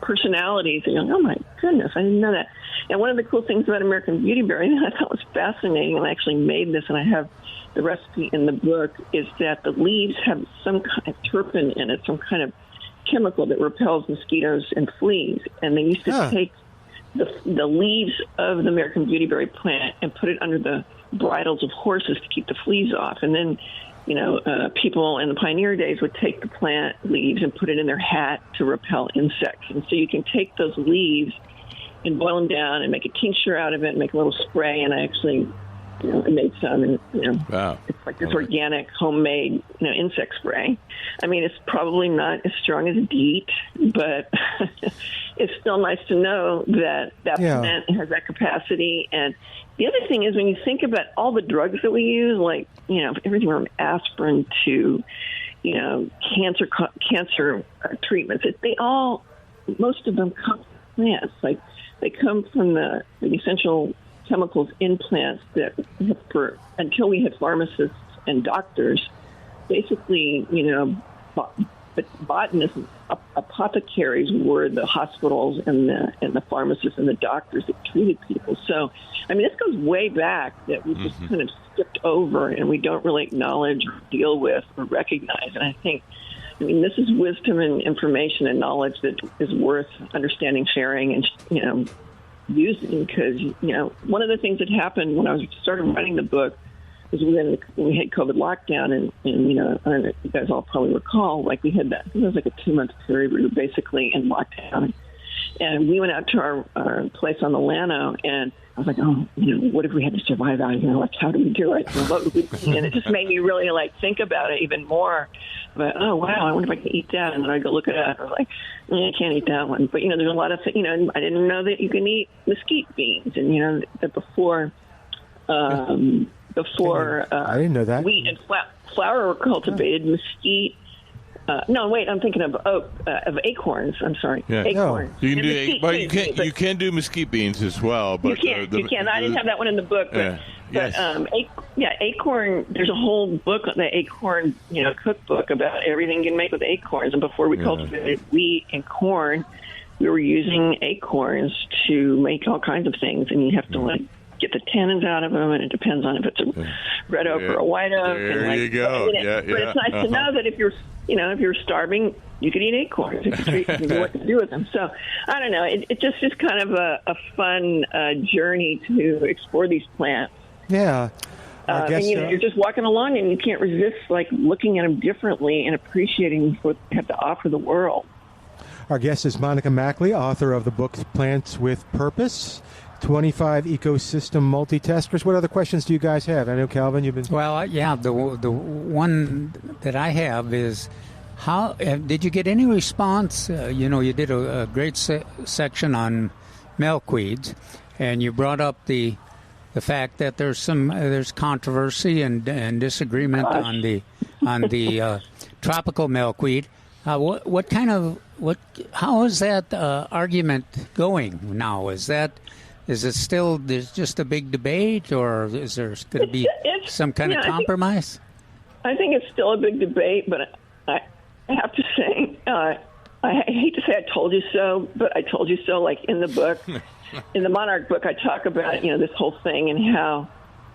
personalities. And you're like, oh, my goodness, I didn't know that. And one of the cool things about American beautyberry that I thought was fascinating, and I actually made this, and I have the recipe in the book, is that the leaves have some kind of terpene in it, some kind of chemical that repels mosquitoes and fleas. And they used to take the leaves of the American beautyberry plant and put it under the bridles of horses to keep the fleas off. And then, people in the pioneer days would take the plant leaves and put it in their hat to repel insects. And so you can take those leaves and boil them down and make a tincture out of it and make a little spray. And I actually I made some, and wow. It's like this organic, homemade, insect spray. It's probably not as strong as DEET, but it's still nice to know that plant has that capacity. And the other thing is, when you think about all the drugs that we use, everything from aspirin to, cancer treatments, most of them come from plants. They come from the essential chemicals in plants that, until we had pharmacists and doctors, basically, botanists, apothecaries were the hospitals and the pharmacists and the doctors that treated people. So, this goes way back that we just kind of skipped over and we don't really acknowledge, or deal with, or recognize. And I think, this is wisdom and information and knowledge that is worth understanding, sharing, and, using, because, one of the things that happened when I started writing the book was when we had COVID lockdown, and I don't know if you guys all probably recall, we had that, it was a 2-month period where we were basically in lockdown. And we went out to our place on the Llano, and I was like, what if we had to survive out here? How do we do it? And what would we do? And it just made me really think about it even more. But, oh, wow, I wonder if I can eat that. And then I'd go look it up. I was like, I can't eat that one. But, there's a lot of things, I didn't know that you can eat mesquite beans. And, that before I didn't know that. Wheat and flour were cultivated, mesquite. No, wait, I'm thinking of acorns. I'm sorry, acorns. No. You can do you can do mesquite beans as well. But you can. I didn't have that one in the book, but acorn. There's a whole book, the acorn, cookbook about everything you can make with acorns. And before we cultivated wheat and corn, we were using acorns to make all kinds of things. And you have to get the tannins out of them, and it depends on if it's a red oak or a white oak. There and you go. But it's nice to know that if you're starving, you could eat acorns if you know what to do with them. So I don't know. It just is kind of a fun journey to explore these plants. Yeah. And you're just walking along, and you can't resist like looking at them differently and appreciating what they have to offer the world. Our guest is Monica Mackley, author of the book Plants with Purpose, 25 ecosystem multi-testers. What other questions do you guys have? I know, Calvin, you've been... Well, yeah, the one that I have is, how did you get any response? You did a great section on milkweeds, and you brought up the fact that there's controversy and disagreement on the tropical milkweed. How is that argument going now? Is it still there's just a big debate, or is there going to be some kind of compromise? I think it's still a big debate, but I have to say, I hate to say I told you so, but I told you so. Like in the book, in the Monarch book, I talk about this whole thing and how,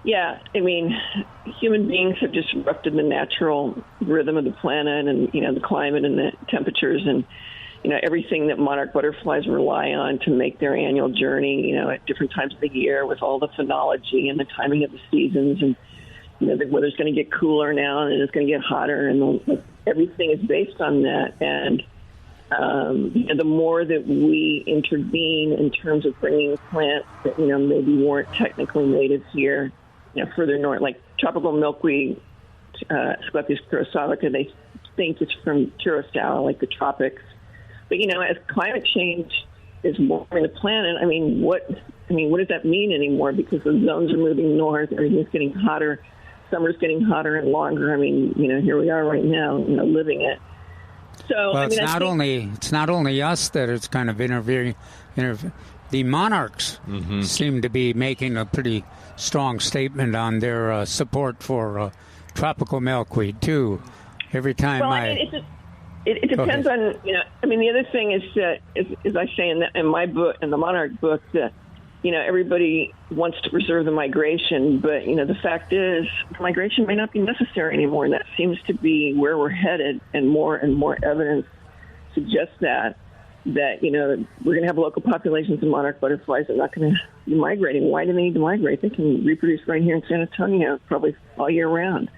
human beings have disrupted the natural rhythm of the planet and the climate and the temperatures and everything that monarch butterflies rely on to make their annual journey, at different times of the year with all the phenology and the timing of the seasons. And, the weather's going to get cooler now and it's going to get hotter, and everything is based on that. And the more that we intervene in terms of bringing plants that, maybe weren't technically native here, further north, like tropical milkweed, Asclepias kurosavica, they think it's from Curacao, like the tropics. But, as climate change is warming the planet, what does that mean anymore? Because the zones are moving north, everything's getting hotter, summer's getting hotter and longer. Here we are right now, living it. So, well, it's not only us that it's kind of interfering. The monarchs seem to be making a pretty strong statement on their support for tropical milkweed too. Every time it depends on the other thing is that as I say in my book, in the Monarch book, that everybody wants to preserve the migration, but the fact is migration may not be necessary anymore, and that seems to be where we're headed, and more evidence suggests that we're going to have local populations of monarch butterflies that are not going to be migrating. Why do they need to migrate? They can reproduce right here in San Antonio probably all year round.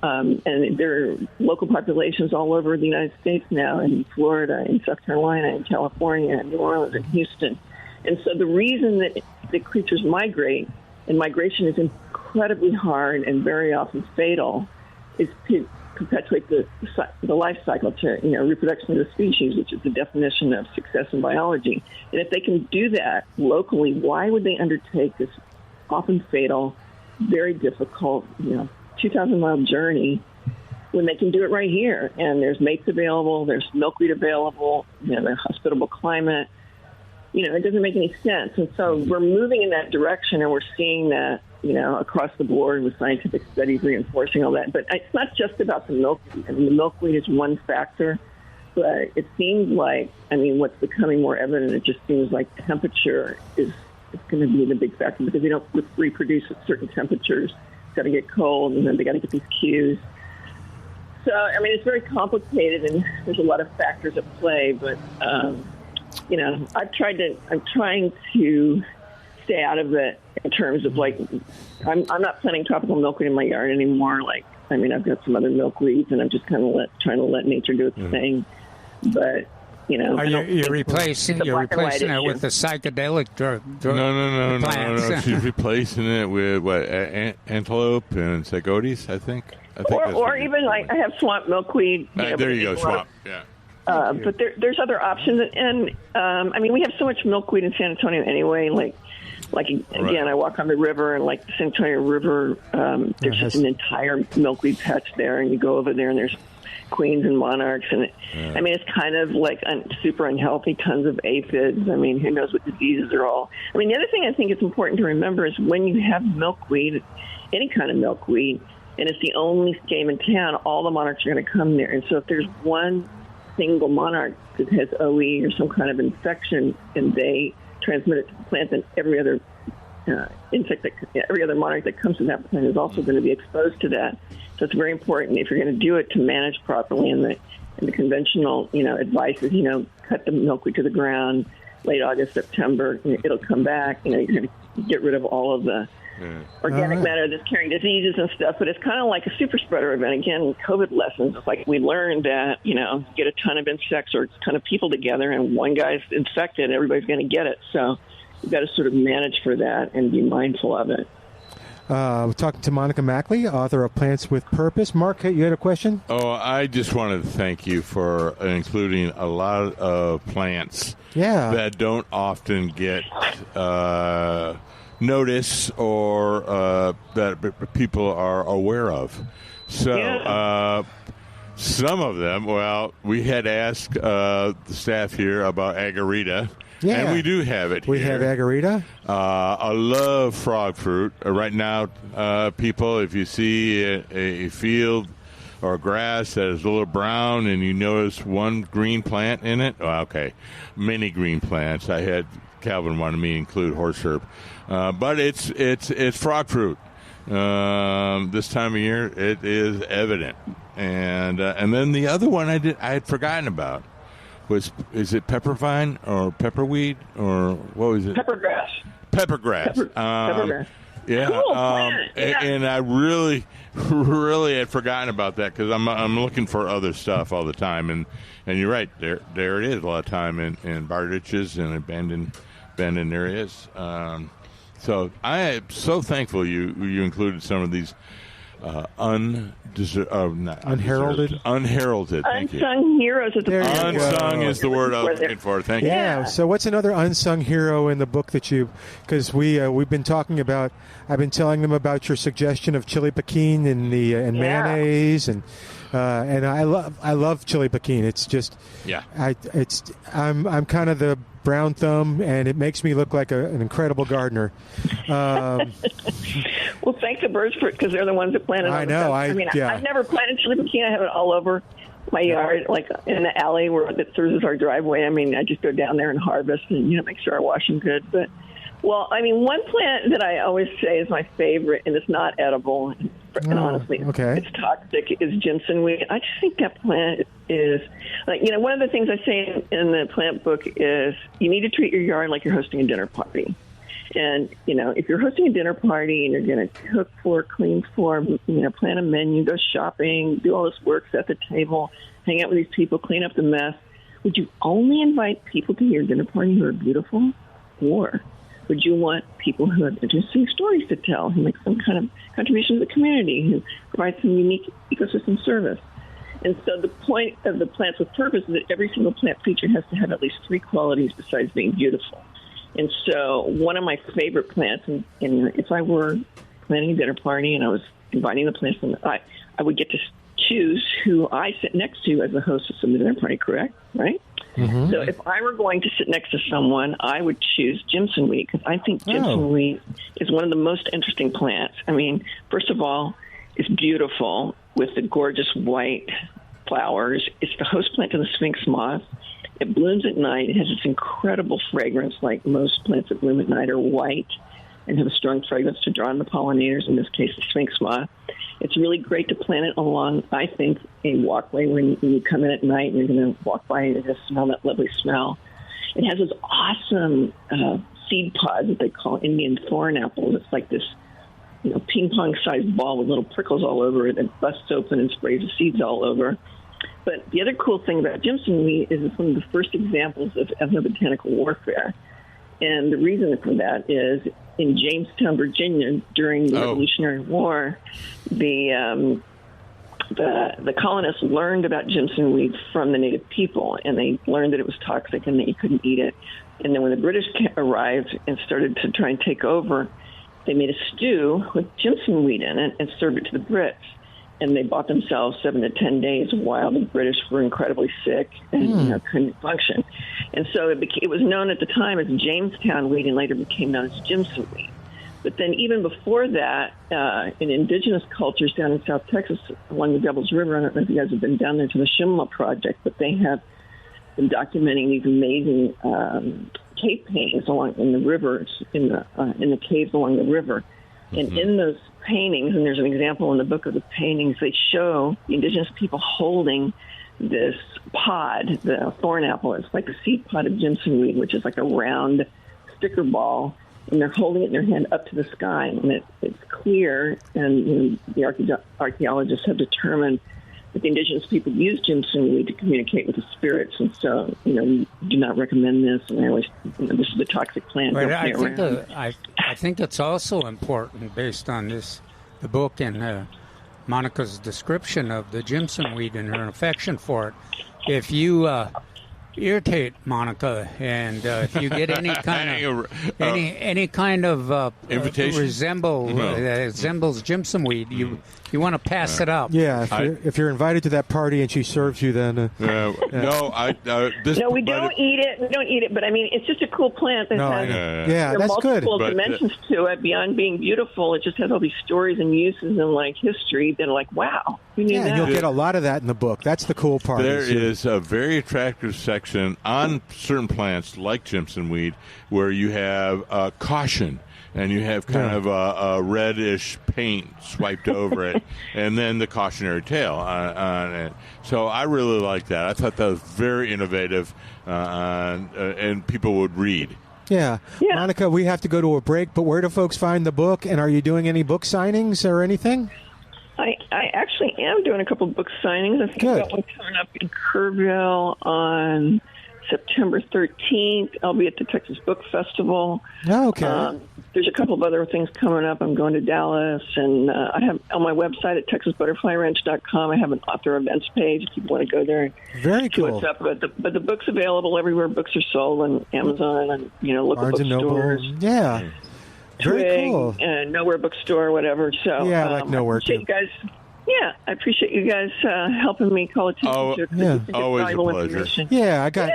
And there are local populations all over the United States now, in Florida, in South Carolina, in California, in New Orleans, and Houston. And so the reason that the creatures migrate, and migration is incredibly hard and very often fatal, is to perpetuate the life cycle, to reproduction of the species, which is the definition of success in biology. And if they can do that locally, why would they undertake this often fatal, very difficult, 2,000-mile journey when they can do it right here? And there's mates available, there's milkweed available, the hospitable climate. It doesn't make any sense. And so we're moving in that direction, and we're seeing that, across the board with scientific studies reinforcing all that. But it's not just about the milkweed. The milkweed is one factor, but it seems like, what's becoming more evident, it just seems like temperature is going to be the big factor, because they don't reproduce at certain temperatures. It's got to get cold, and then they got to get these cues. So, it's very complicated, and there's a lot of factors at play, but, I'm trying to stay out of it in terms of I'm not planting tropical milkweed in my yard anymore. I've got some other milkweeds, and I'm just kind of trying to let nature do its thing. But you're replacing it with the psychedelic drug. No. She's replacing it with antelope and zagotes, I think. Or even I have swamp milkweed. There you go, swamp. Yeah. But there's other options, and we have so much milkweed in San Antonio anyway. Again, I walk on the river, and the San Antonio River, there's just an entire milkweed patch there, and you go over there, and there's queens and monarchs, and it's kind of super unhealthy. Tons of aphids. Who knows what diseases are all. The other thing I think it's important to remember is when you have milkweed, any kind of milkweed, and it's the only game in town, all the monarchs are going to come there, and so if there's one single monarch that has OE or some kind of infection, and they transmit it to the plant, then every other insect, every other monarch that comes to that plant is also going to be exposed to that. So it's very important if you're going to do it to manage properly. And the conventional, advice is, cut the milkweed to the ground late August, September. It'll come back. You're going to get rid of all of the organic matter that's carrying diseases and stuff. But it's kind of like a super spreader event. Again, COVID lessons. It's like we learned that, get a ton of insects or a ton of people together, and one guy's infected, everybody's going to get it. So you've got to sort of manage for that and be mindful of it. We're talking to Monica Mackley, author of Plants with Purpose. Mark, you had a question? Oh, I just wanted to thank you for including a lot of plants that don't often get notice or that people are aware of. So some of them, we had asked the staff here about agarita. Yeah. And we do have it here. We have agarita. I love frog fruit. Right now, people, if you see a field or grass that is a little brown and you notice one green plant in it, many green plants. I had Calvin wanted me to include horse herb. But it's frog fruit. This time of year, it is evident. And then the other one I had forgotten about. Is it peppervine or pepperweed or what was it? Peppergrass. Peppergrass. Yeah. Cool plant. And I really had forgotten about that because I'm looking for other stuff all the time. And you're right. There it is a lot of time in bar ditches and abandoned areas. So I am so thankful you included some of these unheralded. Thank you. Unsung heroes. Unsung is the word I was looking for. Thank you. Yeah. So what's another unsung hero in the book that because we've been talking about, I've been telling them about your suggestion of chili piquin and mayonnaise and I love chili piquin. It's just I'm kind of the brown thumb, and it makes me look like an incredible gardener. Well, thank the birds for it because they're the ones that planted. I know. I've never planted chili piquin. I have it all over my yard, like in the alley that serves as our driveway. I just go down there and harvest and make sure I wash them good. But one plant that I always say is my favorite, and it's not edible. And honestly, it's toxic, is Jimsonweed. I just think that plant is, one of the things I say in the plant book is you need to treat your yard like you're hosting a dinner party. And, if you're hosting a dinner party and you're going to cook for, clean for, plan a menu, go shopping, do all this work, set the table, hang out with these people, clean up the mess, would you only invite people to your dinner party who are beautiful? Or would you want people who have interesting stories to tell, who make some kind of contribution to the community, who provide some unique ecosystem service? And so the point of the Plants with Purpose is that every single plant feature has to have at least three qualities besides being beautiful. And so one of my favorite plants, and if I were planning a dinner party and I was inviting the plants, I would get to choose who I sit next to as the host of some dinner party, correct? Right? Mm-hmm. So if I were going to sit next to someone, I would choose Jimsonweed because I think Jimsonweed is one of the most interesting plants. First of all, it's beautiful with the gorgeous white flowers. It's the host plant to the sphinx moth. It blooms at night. It has this incredible fragrance, like most plants that bloom at night are white and have a strong fragrance to draw in the pollinators, in this case, the sphinx moth. It's really great to plant it along, I think, a walkway when you come in at night and you're going to walk by and just smell that lovely smell. It has this awesome seed pods that they call Indian thorn apples. It's like this, ping pong-sized ball with little prickles all over it that busts open and sprays the seeds all over. But the other cool thing about Jimsonweed is it's one of the first examples of ethnobotanical warfare. And the reason for that is in Jamestown, Virginia, during the Revolutionary War, the colonists learned about Jimsonweed from the native people, and they learned that it was toxic and that you couldn't eat it. And then when the British arrived and started to try and take over, they made a stew with Jimsonweed in it and served it to the Brits. And they bought themselves 7 to 10 days while the British were incredibly sick and couldn't function. And so it was known at the time as Jamestown weed and later became known as Jimsonweed. But then even before that, in indigenous cultures down in South Texas along the Devil's River, I don't know if you guys have been down there to the Shimla Project, but they have been documenting these amazing cave paintings along in the rivers, in the caves along the river. And in those paintings, and there's an example in the book of the paintings, they show the indigenous people holding this pod, the thorn apple. It's like a seed pod of Jimson weed, which is like a round sticker ball, and they're holding it in their hand up to the sky. And it's clear, and the archaeologists have determined that the indigenous people use Jimson weed to communicate with the spirits, and so we do not recommend this. And I always, this is a toxic plant. But I think it's also important, based on the book and Monica's description of the Jimson weed and her affection for it. If you irritate Monica, and if you get any kind of invitation resembles Jimson weed, you want to pass it up. Yeah, if you're invited to that party and she serves you, then no, we don't eat it. We don't eat it, but I mean, it's just a cool plant that has that's good. Multiple dimensions to it beyond being beautiful. It just has all these stories and uses and like history that are like, wow. And you'll get a lot of that in the book. That's the cool part. There is a very attractive section on certain plants like Jimson weed where you have caution. And you have kind of a reddish paint swiped over it, and then the cautionary tale on it. So I really like that. I thought that was very innovative, and people would read. Yeah. Monica, we have to go to a break, but where do folks find the book, and are you doing any book signings or anything? I actually am doing a couple book signings. I think I've got one coming up in Kerrville on September 13th. I'll be at the Texas Book Festival. Oh, okay. There's a couple of other things coming up. I'm going to Dallas, and I have on my website at TexasButterflyRanch.com, I have an author events page if people want to go there and see what's up. But the book's available everywhere books are sold, on Amazon and local bookstores. Yeah. Very Twig, cool. And Nowhere Bookstore, whatever. So yeah, I like Nowhere too. You guys. Yeah, I appreciate you guys helping me call attention to it. Always a pleasure. Yeah, I got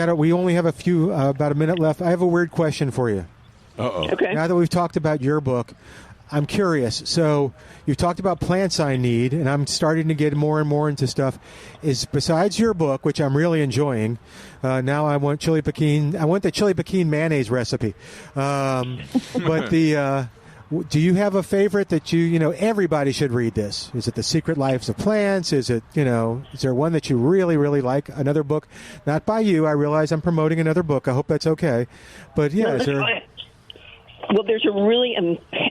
it. We only have about a minute left. I have a weird question for you. Uh-oh. Okay. Now that we've talked about your book, I'm curious. So you've talked about plants I need, and I'm starting to get more and more into stuff. Is besides your book, which I'm really enjoying, now I want chili pekin. I want the chili pekin mayonnaise recipe. But do you have a favorite that everybody should read this? Is it The Secret Lives of Plants? Is it, is there one that you really, really like? Another book, not by you. I realize I'm promoting another book. I hope that's okay. But yeah, is there... Well, there's a really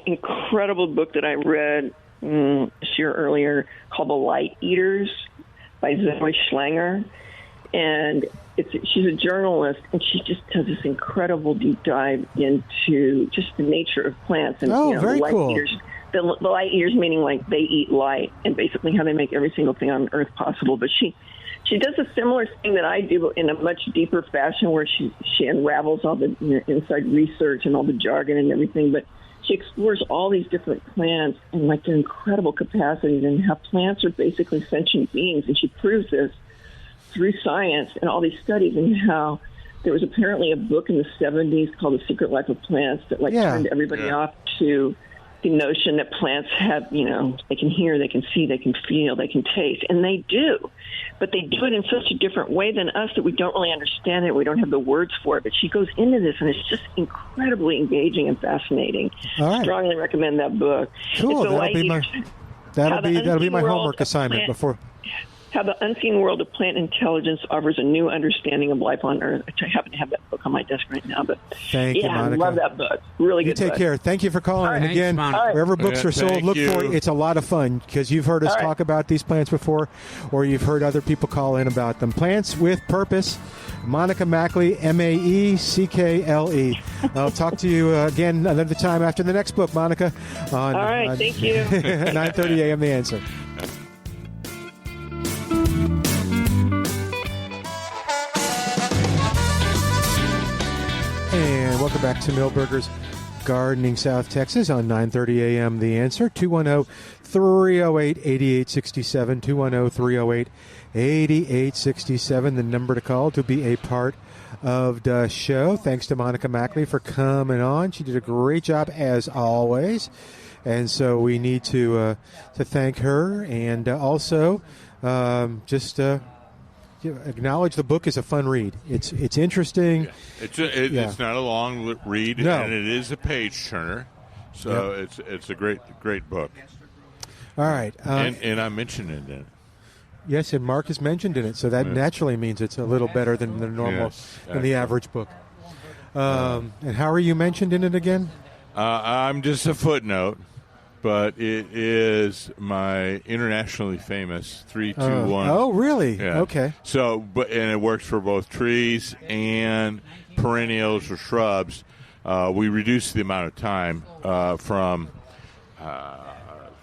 incredible book that I read this year earlier called The Light Eaters by Zoe Schlanger. And she's a journalist, and she just does this incredible deep dive into just the nature of plants. And very the light cool. Eaters, the light eaters meaning like they eat light, and basically how they make every single thing on Earth possible. But she does a similar thing that I do in a much deeper fashion, where she unravels all the inside research and all the jargon and everything. But she explores all these different plants and like their incredible capacities and how plants are basically sentient beings, and she proves this through science and all these studies, and how there was apparently a book in the 70s called The Secret Life of Plants that turned everybody off to the notion that plants have, they can hear, they can see, they can feel, they can taste, and they do. But they do it in such a different way than us that we don't really understand it. We don't have the words for it. But she goes into this, and it's just incredibly engaging and fascinating. All right. Strongly recommend that book. Cool. That'll be my homework assignment before. How the Unseen World of Plant Intelligence Offers a New Understanding of Life on Earth. I happen to have that book on my desk right now. But Thank you, Monica. I love that book. Really good book. You take care. Thank you for calling. Right. And again, wherever books are sold, look for it. It's a lot of fun because you've heard us talk about these plants before, or you've heard other people call in about them. Plants with Purpose. Monica Mackley, Maeckle. I'll talk to you again another time after the next book, Monica. All right. Thank you. 9:30 a.m. The Answer. And welcome back to Milberger's Gardening South Texas on 9:30 a.m. The Answer. 210-308-8867. 210-308-8867. The number to call to be a part of the show. Thanks to Monica Mackley for coming on. She did a great job as always. And so we need to thank her, and also acknowledge the book is a fun read. It's interesting. Yeah. It's not a long read, and it is a page turner. So it's a great book. All right. And I mentioned it in it. Yes, and Mark is mentioned in it, so that naturally means it's a little better than the normal, than the average book. And how are you mentioned in it again? I'm just a footnote, but it is my internationally famous 3-2-1. Oh, really? Yeah. Okay. So, and it works for both trees and perennials or shrubs. We reduced the amount of time from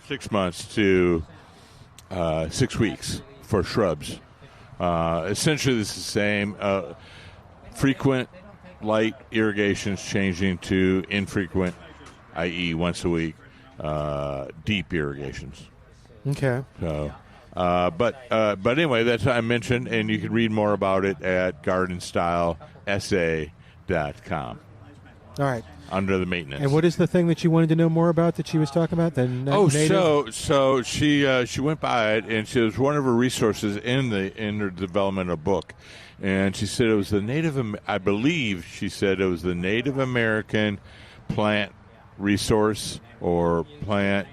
6 months to 6 weeks for shrubs. Essentially, this is the same. Frequent light irrigations changing to infrequent, i.e. once a week, deep irrigations. Okay. So, but anyway, that's what I mentioned, and you can read more about it at gardenstylesa.com. All right. Under the maintenance. And what is the thing that you wanted to know more about that she was talking about? So she went by it, and she was one of her resources in her development of book, and she said it was I believe she said it was the Native American plant resource or plant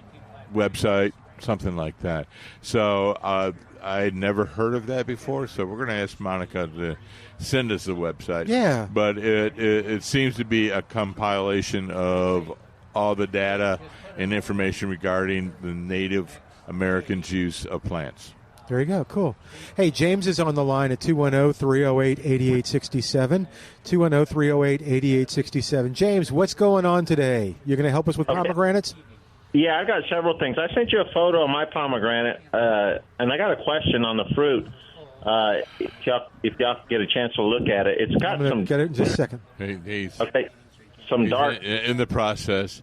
website, something like that. So I had never heard of that before, so we're going to ask Monica to send us the website. Yeah. But it seems to be a compilation of all the data and information regarding the Native Americans' use of plants. There you go. Cool. Hey, James is on the line at 210-308-8867. 210-308-8867. James, what's going on today? You're going to help us with pomegranates? Yeah, I got several things. I sent you a photo of my pomegranate, and I got a question on the fruit. If y'all get a chance to look at it, it's got some. Get it in just a second. Some dark in the process.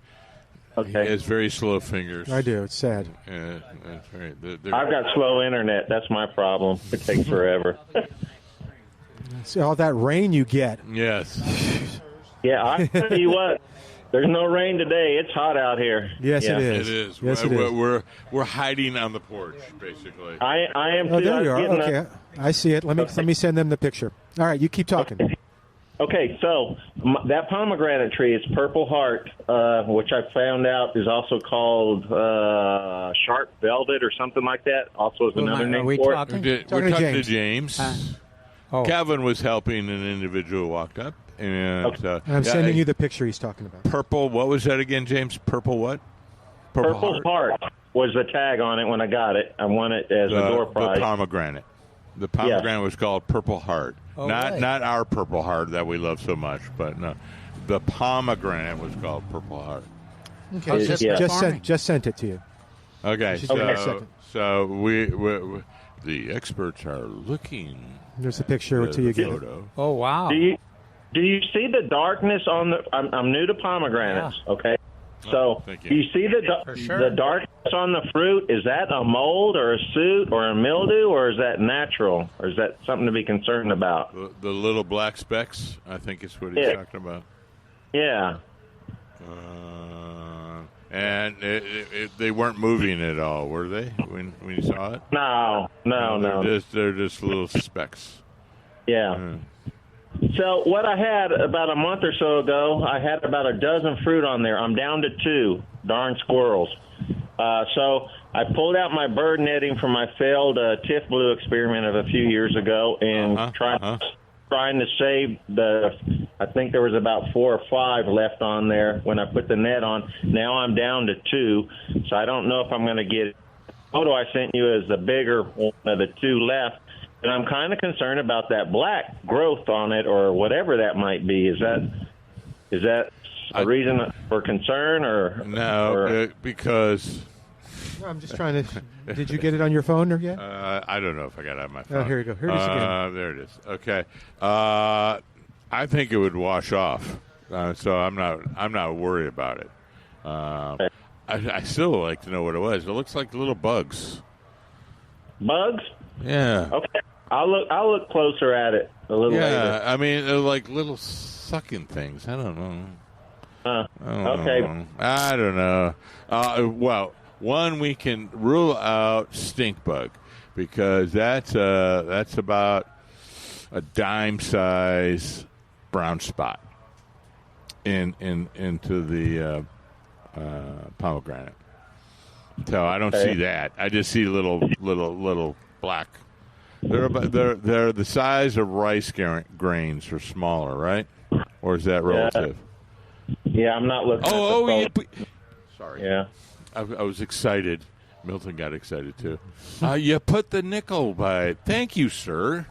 Okay, he has very slow fingers. I do. It's sad. Yeah, that's right. I've got slow internet. That's my problem. It takes forever. See all that rain you get. Yes. Yeah, I tell you what. There's no rain today. It's hot out here. Yes, it is. It is. Yes, it is. We're hiding on the porch, basically. I am too. Oh, there you are. Okay, I see it. Let me send them the picture. All right, you keep talking. Okay, so that pomegranate tree is Purple Heart, which I found out is also called Sharp Velvet or something like that. Also is another name for it. We're talking to James. Kevin was helping an individual walked up. And I'm sending you the picture he's talking about. Purple, what was that again, James? Purple what? Purple Heart was the tag on it when I got it. I won it as a door prize. The pomegranate. The pomegranate was called Purple Heart. Not our Purple Heart that we love so much, but no. The pomegranate was called Purple Heart. Okay, just sent it to you. Okay, so we the experts are looking. There's a picture until you get it. Oh, wow. Do you see the darkness on the? I'm new to pomegranates. Yeah. Okay, so do you see the darkness on the fruit? Is that a mold or a soot or a mildew, or is that natural, or is that something to be concerned about? The little black specks, I think is what he's talking about. Yeah. And they weren't moving at all, were they? When you saw it? No. They're just little specks. Yeah. So what I had about a month or so ago, I had about a dozen fruit on there. I'm down to 2. Darn squirrels. So I pulled out my bird netting from my failed TIF blue experiment of a few years ago and trying to save I think there was about 4 or 5 left on there when I put the net on. Now I'm down to 2, so I don't know if I'm going to get the photo I sent you as the bigger one of the 2 left. And I'm kind of concerned about that black growth on it or whatever that might be. Is that a reason for concern or no? Because I'm just trying to. Did you get it on your phone or yet? I don't know if I got it on my phone. Oh, here you go. Here it is again. There it is. Okay. I think it would wash off, so I'm not worried about it. I still would like to know what it was. It looks like little bugs. Bugs? Yeah. Okay. I'll look closer at it a little later. Yeah, I mean, they're like little sucking things. I don't know. Okay. I don't know. Well, one, we can rule out stink bug because that's about a dime size brown spot into the pomegranate. So I don't see that. I just see little black. They're the size of rice grains or smaller, right? Or is that relative? Yeah, I'm not looking. Sorry. Yeah. I was excited. Milton got excited too. You put the nickel by it. Thank you, sir.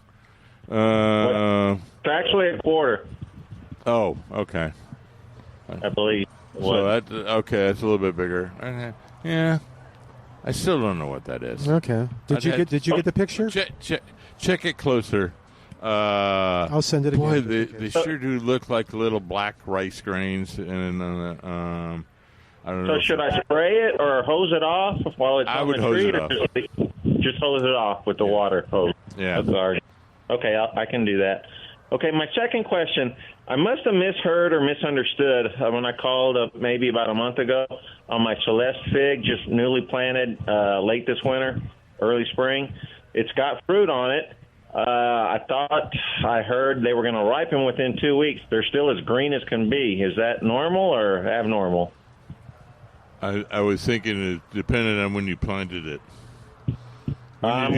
It's actually a quarter. Oh, okay. I believe. So that's a little bit bigger. Yeah. I still don't know what that is. Okay. Did you get the picture? Check it closer. I'll send it again. Boy, they sure do look like little black rice grains, and I don't know. So should I spray it or hose it off while it's on the tree? I would hose it off. Just hose it off with the water hose. Yeah. Okay, I can do that. Okay, my second question. I must have misheard or misunderstood when I called maybe about a month ago on my Celeste fig, just newly planted late this winter, early spring. It's got fruit on it. I thought I heard they were going to ripen within 2 weeks. They're still as green as can be. Is that normal or abnormal? I was thinking it depended on when you planted it. I'm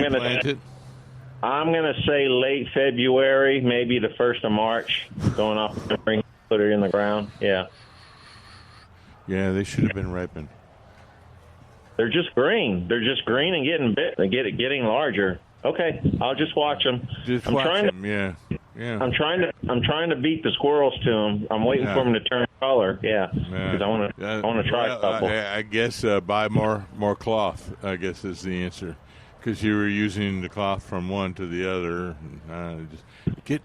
going to say late February, maybe the 1st of March, going off the spring, put it in the ground. Yeah. Yeah, they should have been ripened. They're just green. They're just green and getting larger. Okay, I'll just watch them. Yeah. I'm trying to beat the squirrels to them. I'm waiting for them to turn color. Yeah, because I want to try a couple. I guess buy more cloth. I guess is the answer. Because you were using the cloth from one to the other.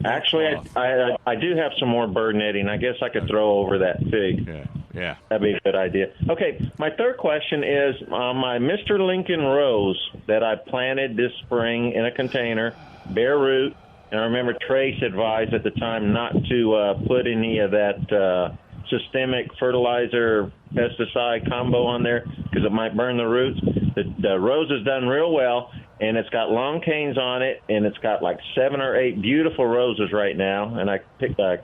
Actually, I do have some more bird netting. I guess I could throw over that fig. Yeah. That'd be a good idea. Okay, my third question is my Mr. Lincoln rose that I planted this spring in a container, bare root. And I remember Trace advised at the time not to put any of that systemic fertilizer pesticide combo on there because it might burn the roots. The rose has done real well, and it's got long canes on it, and it's got like 7 or 8 beautiful roses right now. And I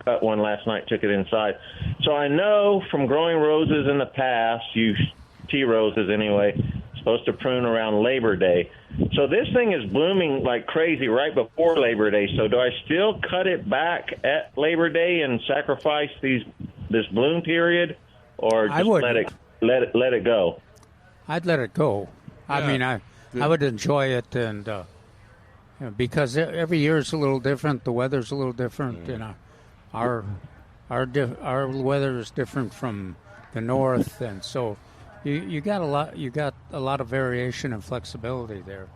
cut one last night, took it inside. So I know from growing roses in the past, tea roses anyway, supposed to prune around Labor Day. So this thing is blooming like crazy right before Labor Day. So do I still cut it back at Labor Day and sacrifice this bloom period, or just let it go? I'd let it go. Yeah. I mean, I would enjoy it, and because every year is a little different. The weather's a little different. You know, our weather is different from the north, and so you got a lot of variation and flexibility there.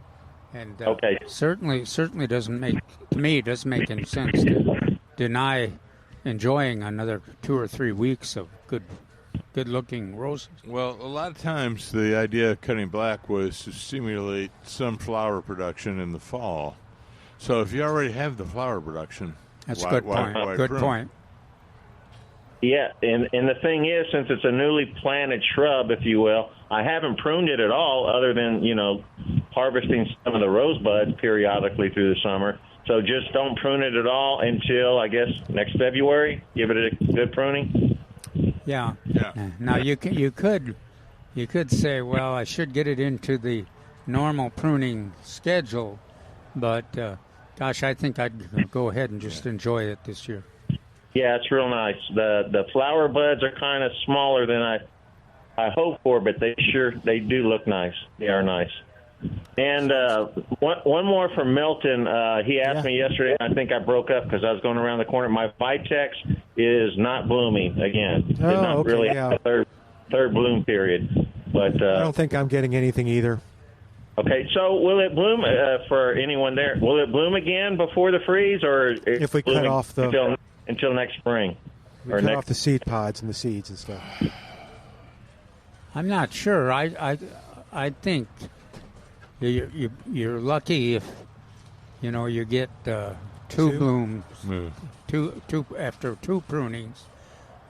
And certainly doesn't make any sense to deny enjoying another 2 or 3 weeks of good-looking roses. Well, a lot of times the idea of cutting black was to stimulate some flower production in the fall. So if you already have the flower production, that's a good point. Good point. Yeah, and the thing is, since it's a newly planted shrub, if you will, I haven't pruned it at all other than, harvesting some of the rosebuds periodically through the summer. So just don't prune it at all until, I guess, next February. Give it a good pruning. Yeah. Now you could say, well, I should get it into the normal pruning schedule, but gosh, I think I'd go ahead and just enjoy it this year. Yeah, it's real nice. The flower buds are kind of smaller than I hoped for, but they do look nice. They are nice. And one more from Milton. He asked me yesterday, and I think I broke up because I was going around the corner. My Vitex is not blooming again. Did not really have a third bloom period. But I don't think I'm getting anything either. Okay, so will it bloom for anyone there? Will it bloom again before the freeze, or if we cut off until next spring? We cut off the seed pods and the seeds and stuff. I'm not sure. I think you're lucky if you get two blooms, two after 2 prunings.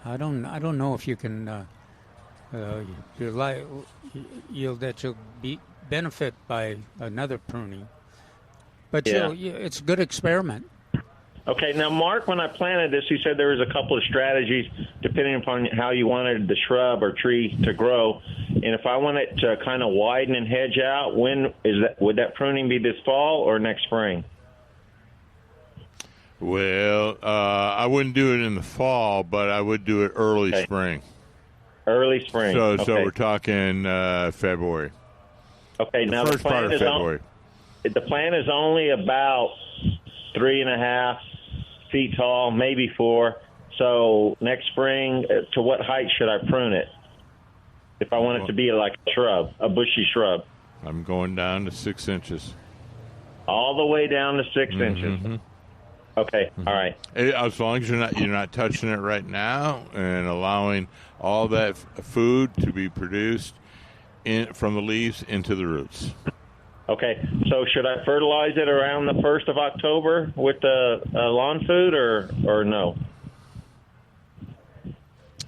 I don't know if you can you'll benefit by another pruning, but it's a good experiment. Okay, now Mark, when I planted this, he said there was a couple of strategies depending upon how you wanted the shrub or tree to grow. And if I want it to kind of widen and hedge out, would that pruning be this fall or next spring? Well, I wouldn't do it in the fall, but I would do it early spring. Early spring. So we're talking February. Okay, now the first part of February. The plant is only about 3.5 feet tall, maybe 4. So next spring, to what height should I prune it? If I want it to be like a shrub, a bushy shrub. I'm going down to 6 inches. All the way down to 6 inches. Okay, all right. As long as you're not touching it right now and allowing all that food to be produced from the leaves into the roots. Okay, so should I fertilize it around the 1st of October with the lawn food or no?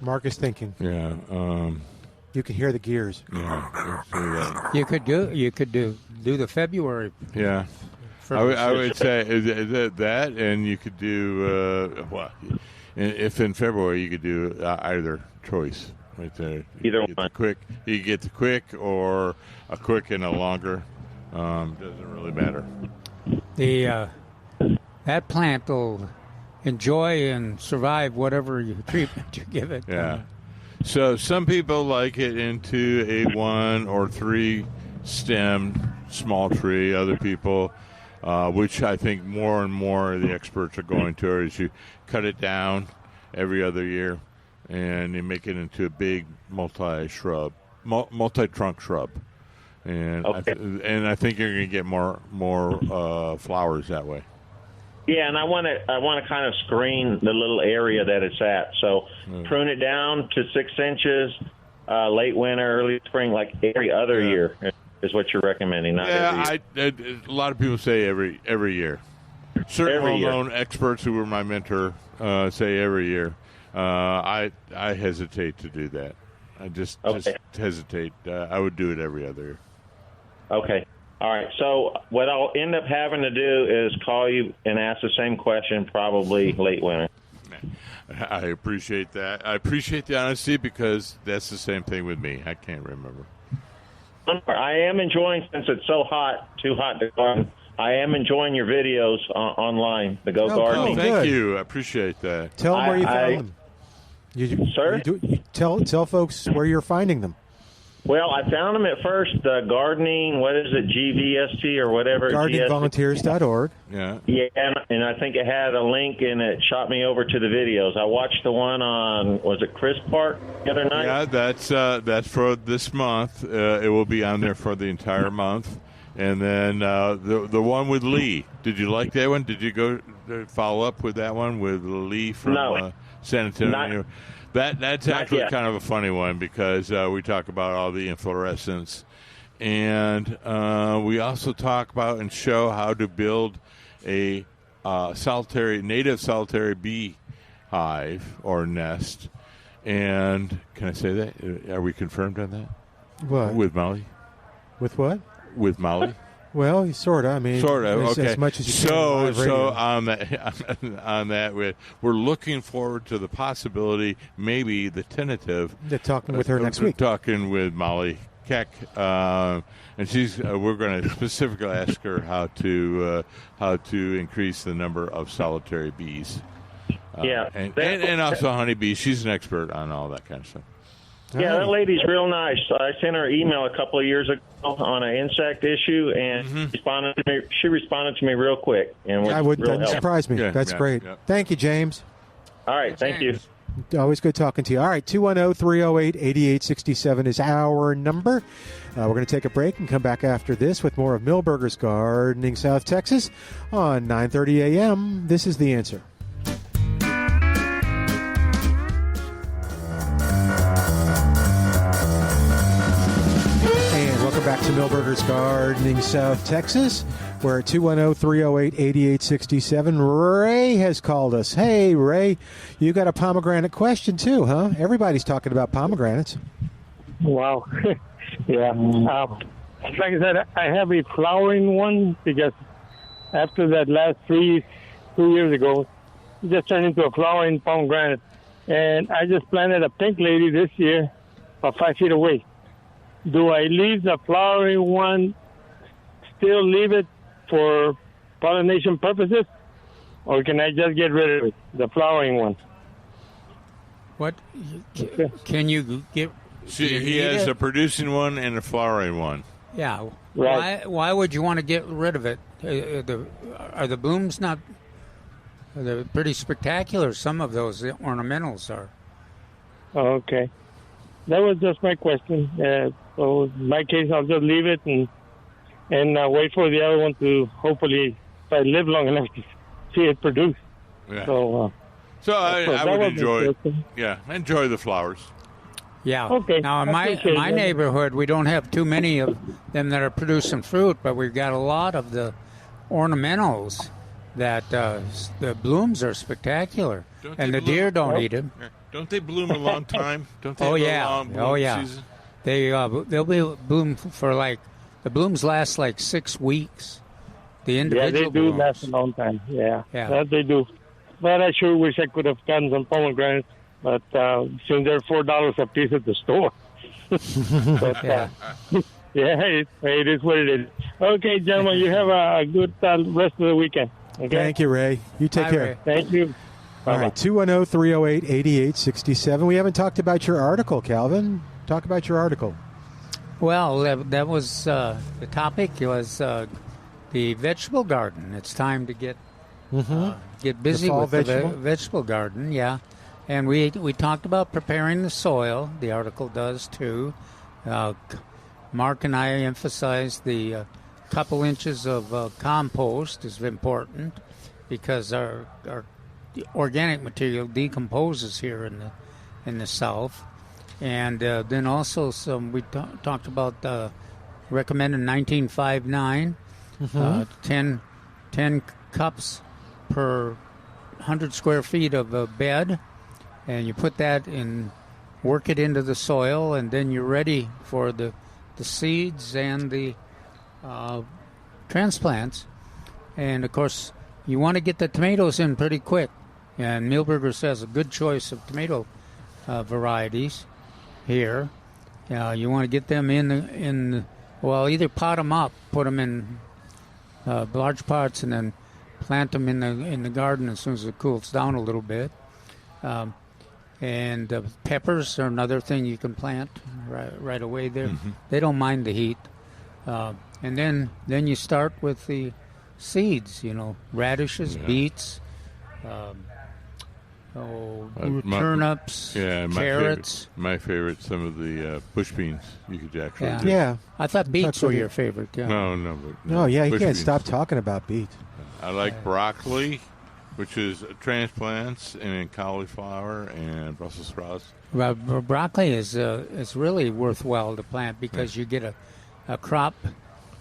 Mark is thinking. Yeah. You can hear the gears. Yeah. You could do the February. Yeah. I would say that, and you could do if in February you could do either choice right there. Either one. You get the quick or a quick and a longer. Doesn't really matter. That plant will enjoy and survive whatever treatment you give it. Yeah. So some people like it into a 1 or 3 stem small tree. Other people, which I think more and more of the experts are going to, is you cut it down every other year and you make it into a big multi-trunk shrub. And I think you're going to get more flowers that way. Yeah, and I want to kind of screen the little area that it's at. So prune it down to 6 inches, late winter, early spring, like every other year is what you're recommending. Not every year. A lot of people say every year. Certain well-known experts who were my mentor say every year. I hesitate to do that. I just hesitate. I would do it every other year. Okay. All right. So what I'll end up having to do is call you and ask the same question probably late winter. I appreciate that. I appreciate the honesty because that's the same thing with me. I can't remember. I am enjoying, since it's so hot, too hot to garden, I am enjoying your videos online, the Go Gardening. Thank you. I appreciate that. Tell them where you found them. Sir? Tell folks where you're finding them. Well, I found them at first, gardening, what is it, GVST or whatever. GardeningVolunteers.org. Yeah. Yeah, and I think it had a link, and it shot me over to the videos. I watched the one on, was it Chris Park the other night? Yeah, that's for this month. It will be on there for the entire month. And then the one with Lee. Did you like that one? Did you go follow up with that one with Lee from San Antonio? That's actually kind of a funny one because we talk about all the inflorescence. And we also talk about and show how to build a native solitary bee hive or nest. And can I say that? Are we confirmed on that? What? With Molly? With what? With Molly? Well, sort of. I mean, okay. As much as you can. So on that, we're looking forward to the possibility, maybe the tentative. Talking with her next week. Talking with Molly Keck, and we're going to specifically ask her how to increase the number of solitary bees. And also honeybees. She's an expert on all that kind of stuff. Yeah, that lady's real nice. I sent her an email a couple of years ago on an insect issue, and she responded to me real quick. And doesn't surprise me. That's great. Yeah. Thank you, James. All right, thank you. Always good talking to you. All right, 210-308-8867 is our number. We're going to take a break and come back after this with more of Milberger's Gardening South Texas on 9:30 a.m. This is The Answer. Back to Milberger's Gardening South Texas. We're at 210-308-8867. Ray has called us. Hey, Ray, you got a pomegranate question too, huh? Everybody's talking about pomegranates. Wow. Yeah. Like I said, I have a flowering one because after that last freeze, 2 years ago. It just turned into a flowering pomegranate. And I just planted a pink lady this year about 5 feet away. Do I leave the flowering one, still leave it for pollination purposes, or can I just get rid of it, the flowering one? What can you get? He has a producing one and a flowering one. Yeah. Right. Why would you want to get rid of it? Are the blooms not? They're pretty spectacular. Some of those ornamentals are. Okay. That was just my question. So in my case, I'll just leave it and wait for the other one to hopefully, if I live long enough, to see it produce. Yeah. So I would enjoy the flowers. Yeah. Okay. Now, in my neighborhood, we don't have too many of them that are producing fruit, but we've got a lot of the ornamentals that the blooms are spectacular, and the deer don't eat them. Don't they bloom a long time? Don't they? Oh yeah. Season? They'll be bloom for the blooms last like 6 weeks. The individual they do blooms. last a long time. Yeah. Yeah. They do. But I sure wish I could have gotten some pomegranates. But since they're $4 a piece at the store. But, Yeah. it is what it is. Okay, gentlemen, you have a good rest of the weekend. Okay? Thank you, Ray. You take Bye, care. Ray. Thank you. All right, 210-308-8867. We haven't talked about your article, Calvin. Talk about your article. Well, that was the topic. It was the vegetable garden. It's time to get busy fall with vegetable? the vegetable garden. Yeah, and we talked about preparing the soil. The article does too. Mark and I emphasized the couple inches of compost is important because our organic material decomposes here in the South. And then also we talked about recommended 1959, 10 cups per 100 square feet of a bed, and you put that in, work it into the soil, and then you're ready for the seeds and the transplants. And of course, you want to get the tomatoes in pretty quick. And Milberger's has a good choice of tomato varieties here. You want to get them in either pot them up, put them in large pots, and then plant them in the garden as soon as it cools down a little bit. And peppers are another thing you can plant right away there. Mm-hmm. They don't mind the heat. And then you start with the seeds, radishes, beets, turnips, carrots. My favorite, some of the bush beans you could actually do. Yeah. I thought beets were your favorite. Yeah. No. You bush can't beans. stop talking about beets. I like broccoli, which is transplants, and then cauliflower and Brussels sprouts. Well, broccoli is really worthwhile to plant because you get a crop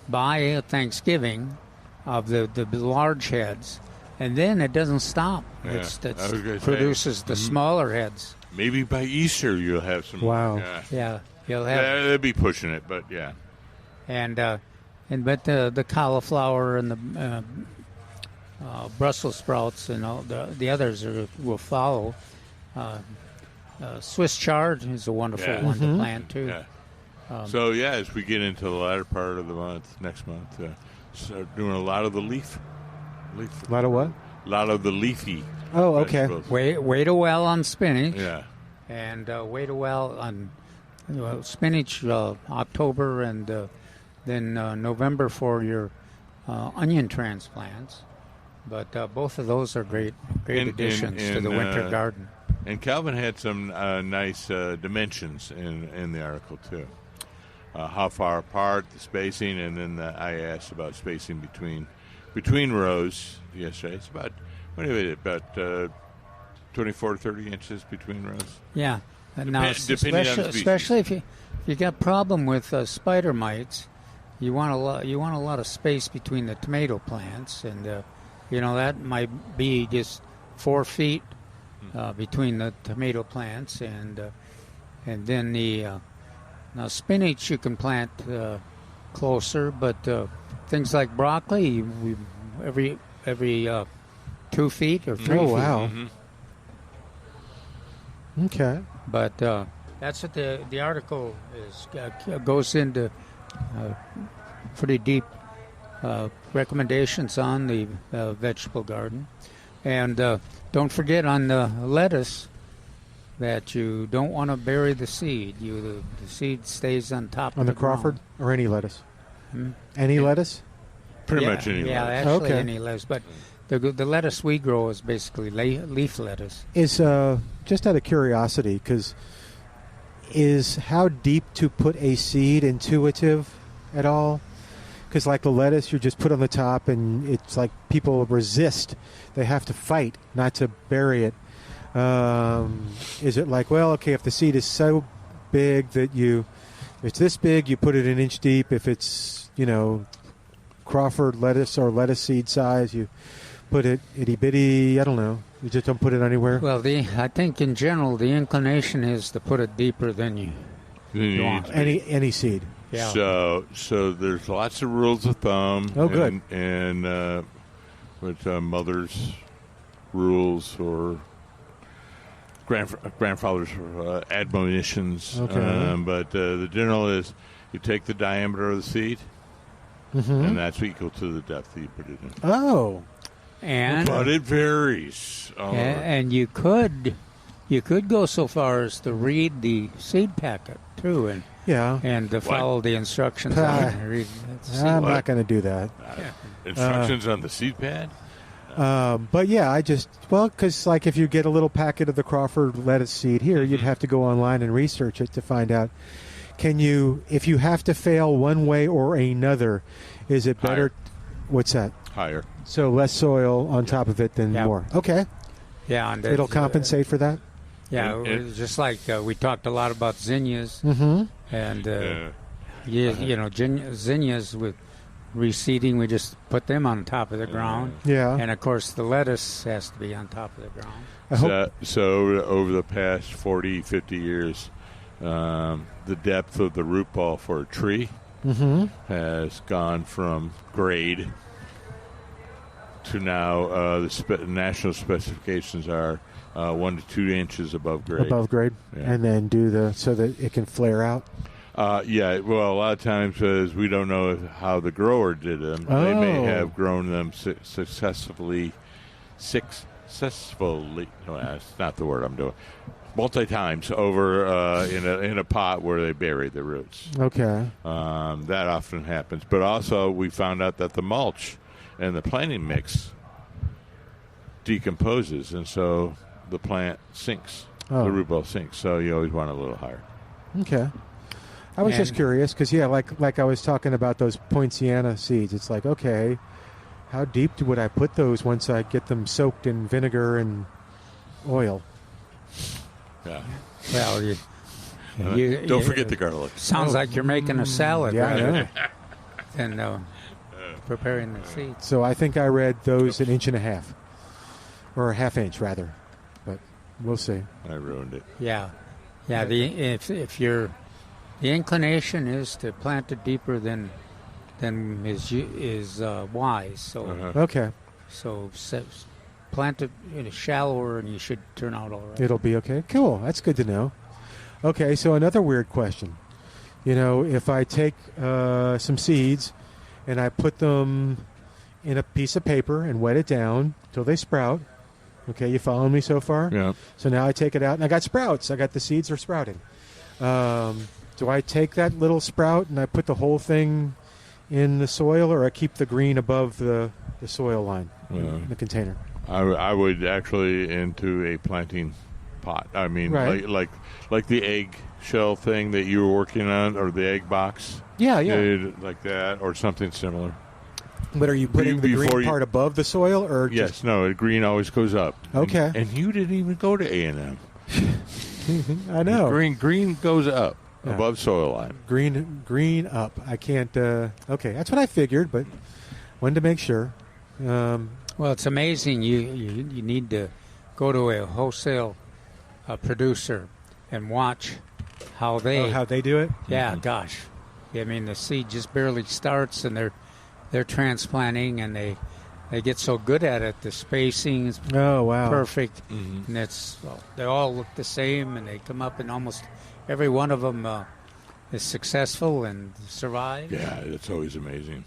by Thanksgiving of the large heads, and then it doesn't stop. Yeah, It produces the smaller heads. Maybe by Easter you'll have some. Wow. Yeah, you'll have. They'll be pushing it, but yeah. But the cauliflower and the Brussels sprouts and all the others will follow. Swiss chard is a wonderful one to plant too. Yeah. So as we get into the latter part of the month, next month, start doing a lot of the leaf. A lot of what? A lot of the leafy. Oh, okay. vegetables. Wait a while on spinach. Yeah. And wait a while on spinach October, and then November for your onion transplants. But both of those are great additions to the winter garden. And Calvin had some nice dimensions in the article too. How far apart, the spacing, and then I asked about spacing between rows yesterday. It's about 24 to 30 inches between rows. Yeah. Now, depending on the species. especially if you got problem with spider mites, you want a lot of space between the tomato plants, and that might be just 4 feet between the tomato plants, and then now spinach you can plant closer, but things like broccoli, every 2 feet or 3 Oh, feet. wow. Okay. But that's what the article is. Goes into pretty deep recommendations on the vegetable garden. And don't forget on the lettuce that you don't want to bury the seed. The seed stays on top On of the the Crawford ground. or any lettuce? Hmm? Any lettuce? Pretty much any Yeah, lettuce. actually Okay. any lettuce. But the lettuce we grow is basically leaf lettuce. Is just out of curiosity, is how deep to put a seed intuitive at all? Because like the lettuce, you just put on the top, and it's like people resist. They have to fight not to bury it. Is it like, well, okay, if the seed is so big that it's this big, you put it an inch deep. If it's, Crawford lettuce or lettuce seed size, you put it itty bitty. I don't know. You just don't put it anywhere. Well, I think in general the inclination is to put it deeper than you want. Any seed. Yeah. So there's lots of rules of thumb. Oh, good. And with mother's rules or grandfather's admonitions. Okay. But the general is you take the diameter of the seed, and that's equal to the depth that you put it in. Oh. But it varies. And you could go so far as to read the seed packet too, and to follow the instructions on it. Read the I'm not going to do that. Instructions on the seed pad? But yeah, because like if you get a little packet of the Crawford lettuce seed here, you'd have to go online and research it to find out. If you have to fail one way or another, is it better? Higher. What's that? Higher. So less soil on top of it than more. Okay. Yeah, and it'll compensate for that. Yeah, it's just like we talked a lot about zinnias, and zinnias with reseeding, we just put them on top of the ground. Yeah. And of course, the lettuce has to be on top of the ground. So over the past 40, 50 years, the depth of the root ball for a tree has gone from grade to now the national specifications are 1 to 2 inches above grade. Above grade, Yeah. and then so that it can flare out. Yeah, well, a lot of times we don't know how the grower did them. They may have grown them successfully. No, that's not the word I'm doing. Multi-times over in a pot where they bury the roots. Okay. That often happens. But also we found out that the mulch and the planting mix decomposes, and so the plant sinks. The root ball sinks, so you always want a little higher. Okay. I was just curious because, like I was talking about those poinciana seeds. It's like, okay, how deep would I put those once I get them soaked in vinegar and oil? Yeah. Well, don't forget the garlic. Sounds like you're making a salad, Yeah, I know. right? And preparing the seeds. So I think I read those 1.5 inches, or a 1/2 inch rather, but we'll see. I ruined it. Yeah. If you're the inclination is to plant it deeper than is wise. So Okay. So plant it shallower, and you should turn out all right. It'll be okay. Cool. That's good to know. Okay, so another weird question. If I take some seeds and I put them in a piece of paper and wet it down till they sprout. Okay, you following me so far? Yeah. So now I take it out and I got sprouts. The seeds are sprouting. Do I take that little sprout and I put the whole thing in the soil, or I keep the green above the soil line in the container? I would actually into a planting pot. I mean, Right. like the egg shell thing that you were working on, or the egg box. Yeah. Like that, or something similar. But are you putting the green part above the soil, or Yes, no, the green always goes up. Okay. And you didn't even go to A&M. I know. Green goes up above soil line. Green up. I can't. Okay, that's what I figured, but wanted to make sure. Well, it's amazing. You need to go to a wholesale producer and watch how they do it. Yeah, gosh. I mean, the seed just barely starts, and they're transplanting, and they they get so good at it. The spacing is Oh, wow. perfect, and they all look the same, and they come up, and almost every one of them is successful and survives. Yeah, it's always amazing.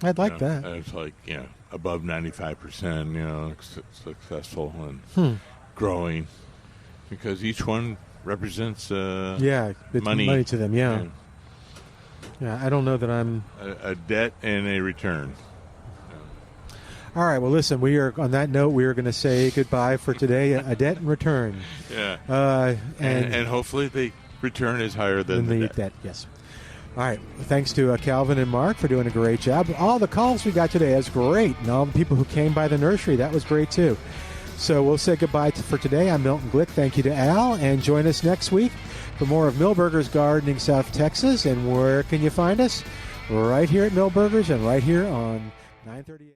I'd like that. It's like, above 95%, successful and growing, because each one represents it's money to them, yeah. I don't know that I'm... A debt and a return. All right, well, listen, on that note, we are going to say goodbye for today, a debt and return. Yeah. And hopefully the return is higher than the debt. Yes. All right, thanks to Calvin and Mark for doing a great job. All the calls we got today, that's great. And all the people who came by the nursery, that was great too. So we'll say goodbye for today. I'm Milton Glueck. Thank you to Al. And join us next week for more of Milberger's Gardening South Texas. And where can you find us? Right here at Milberger's and right here on 938.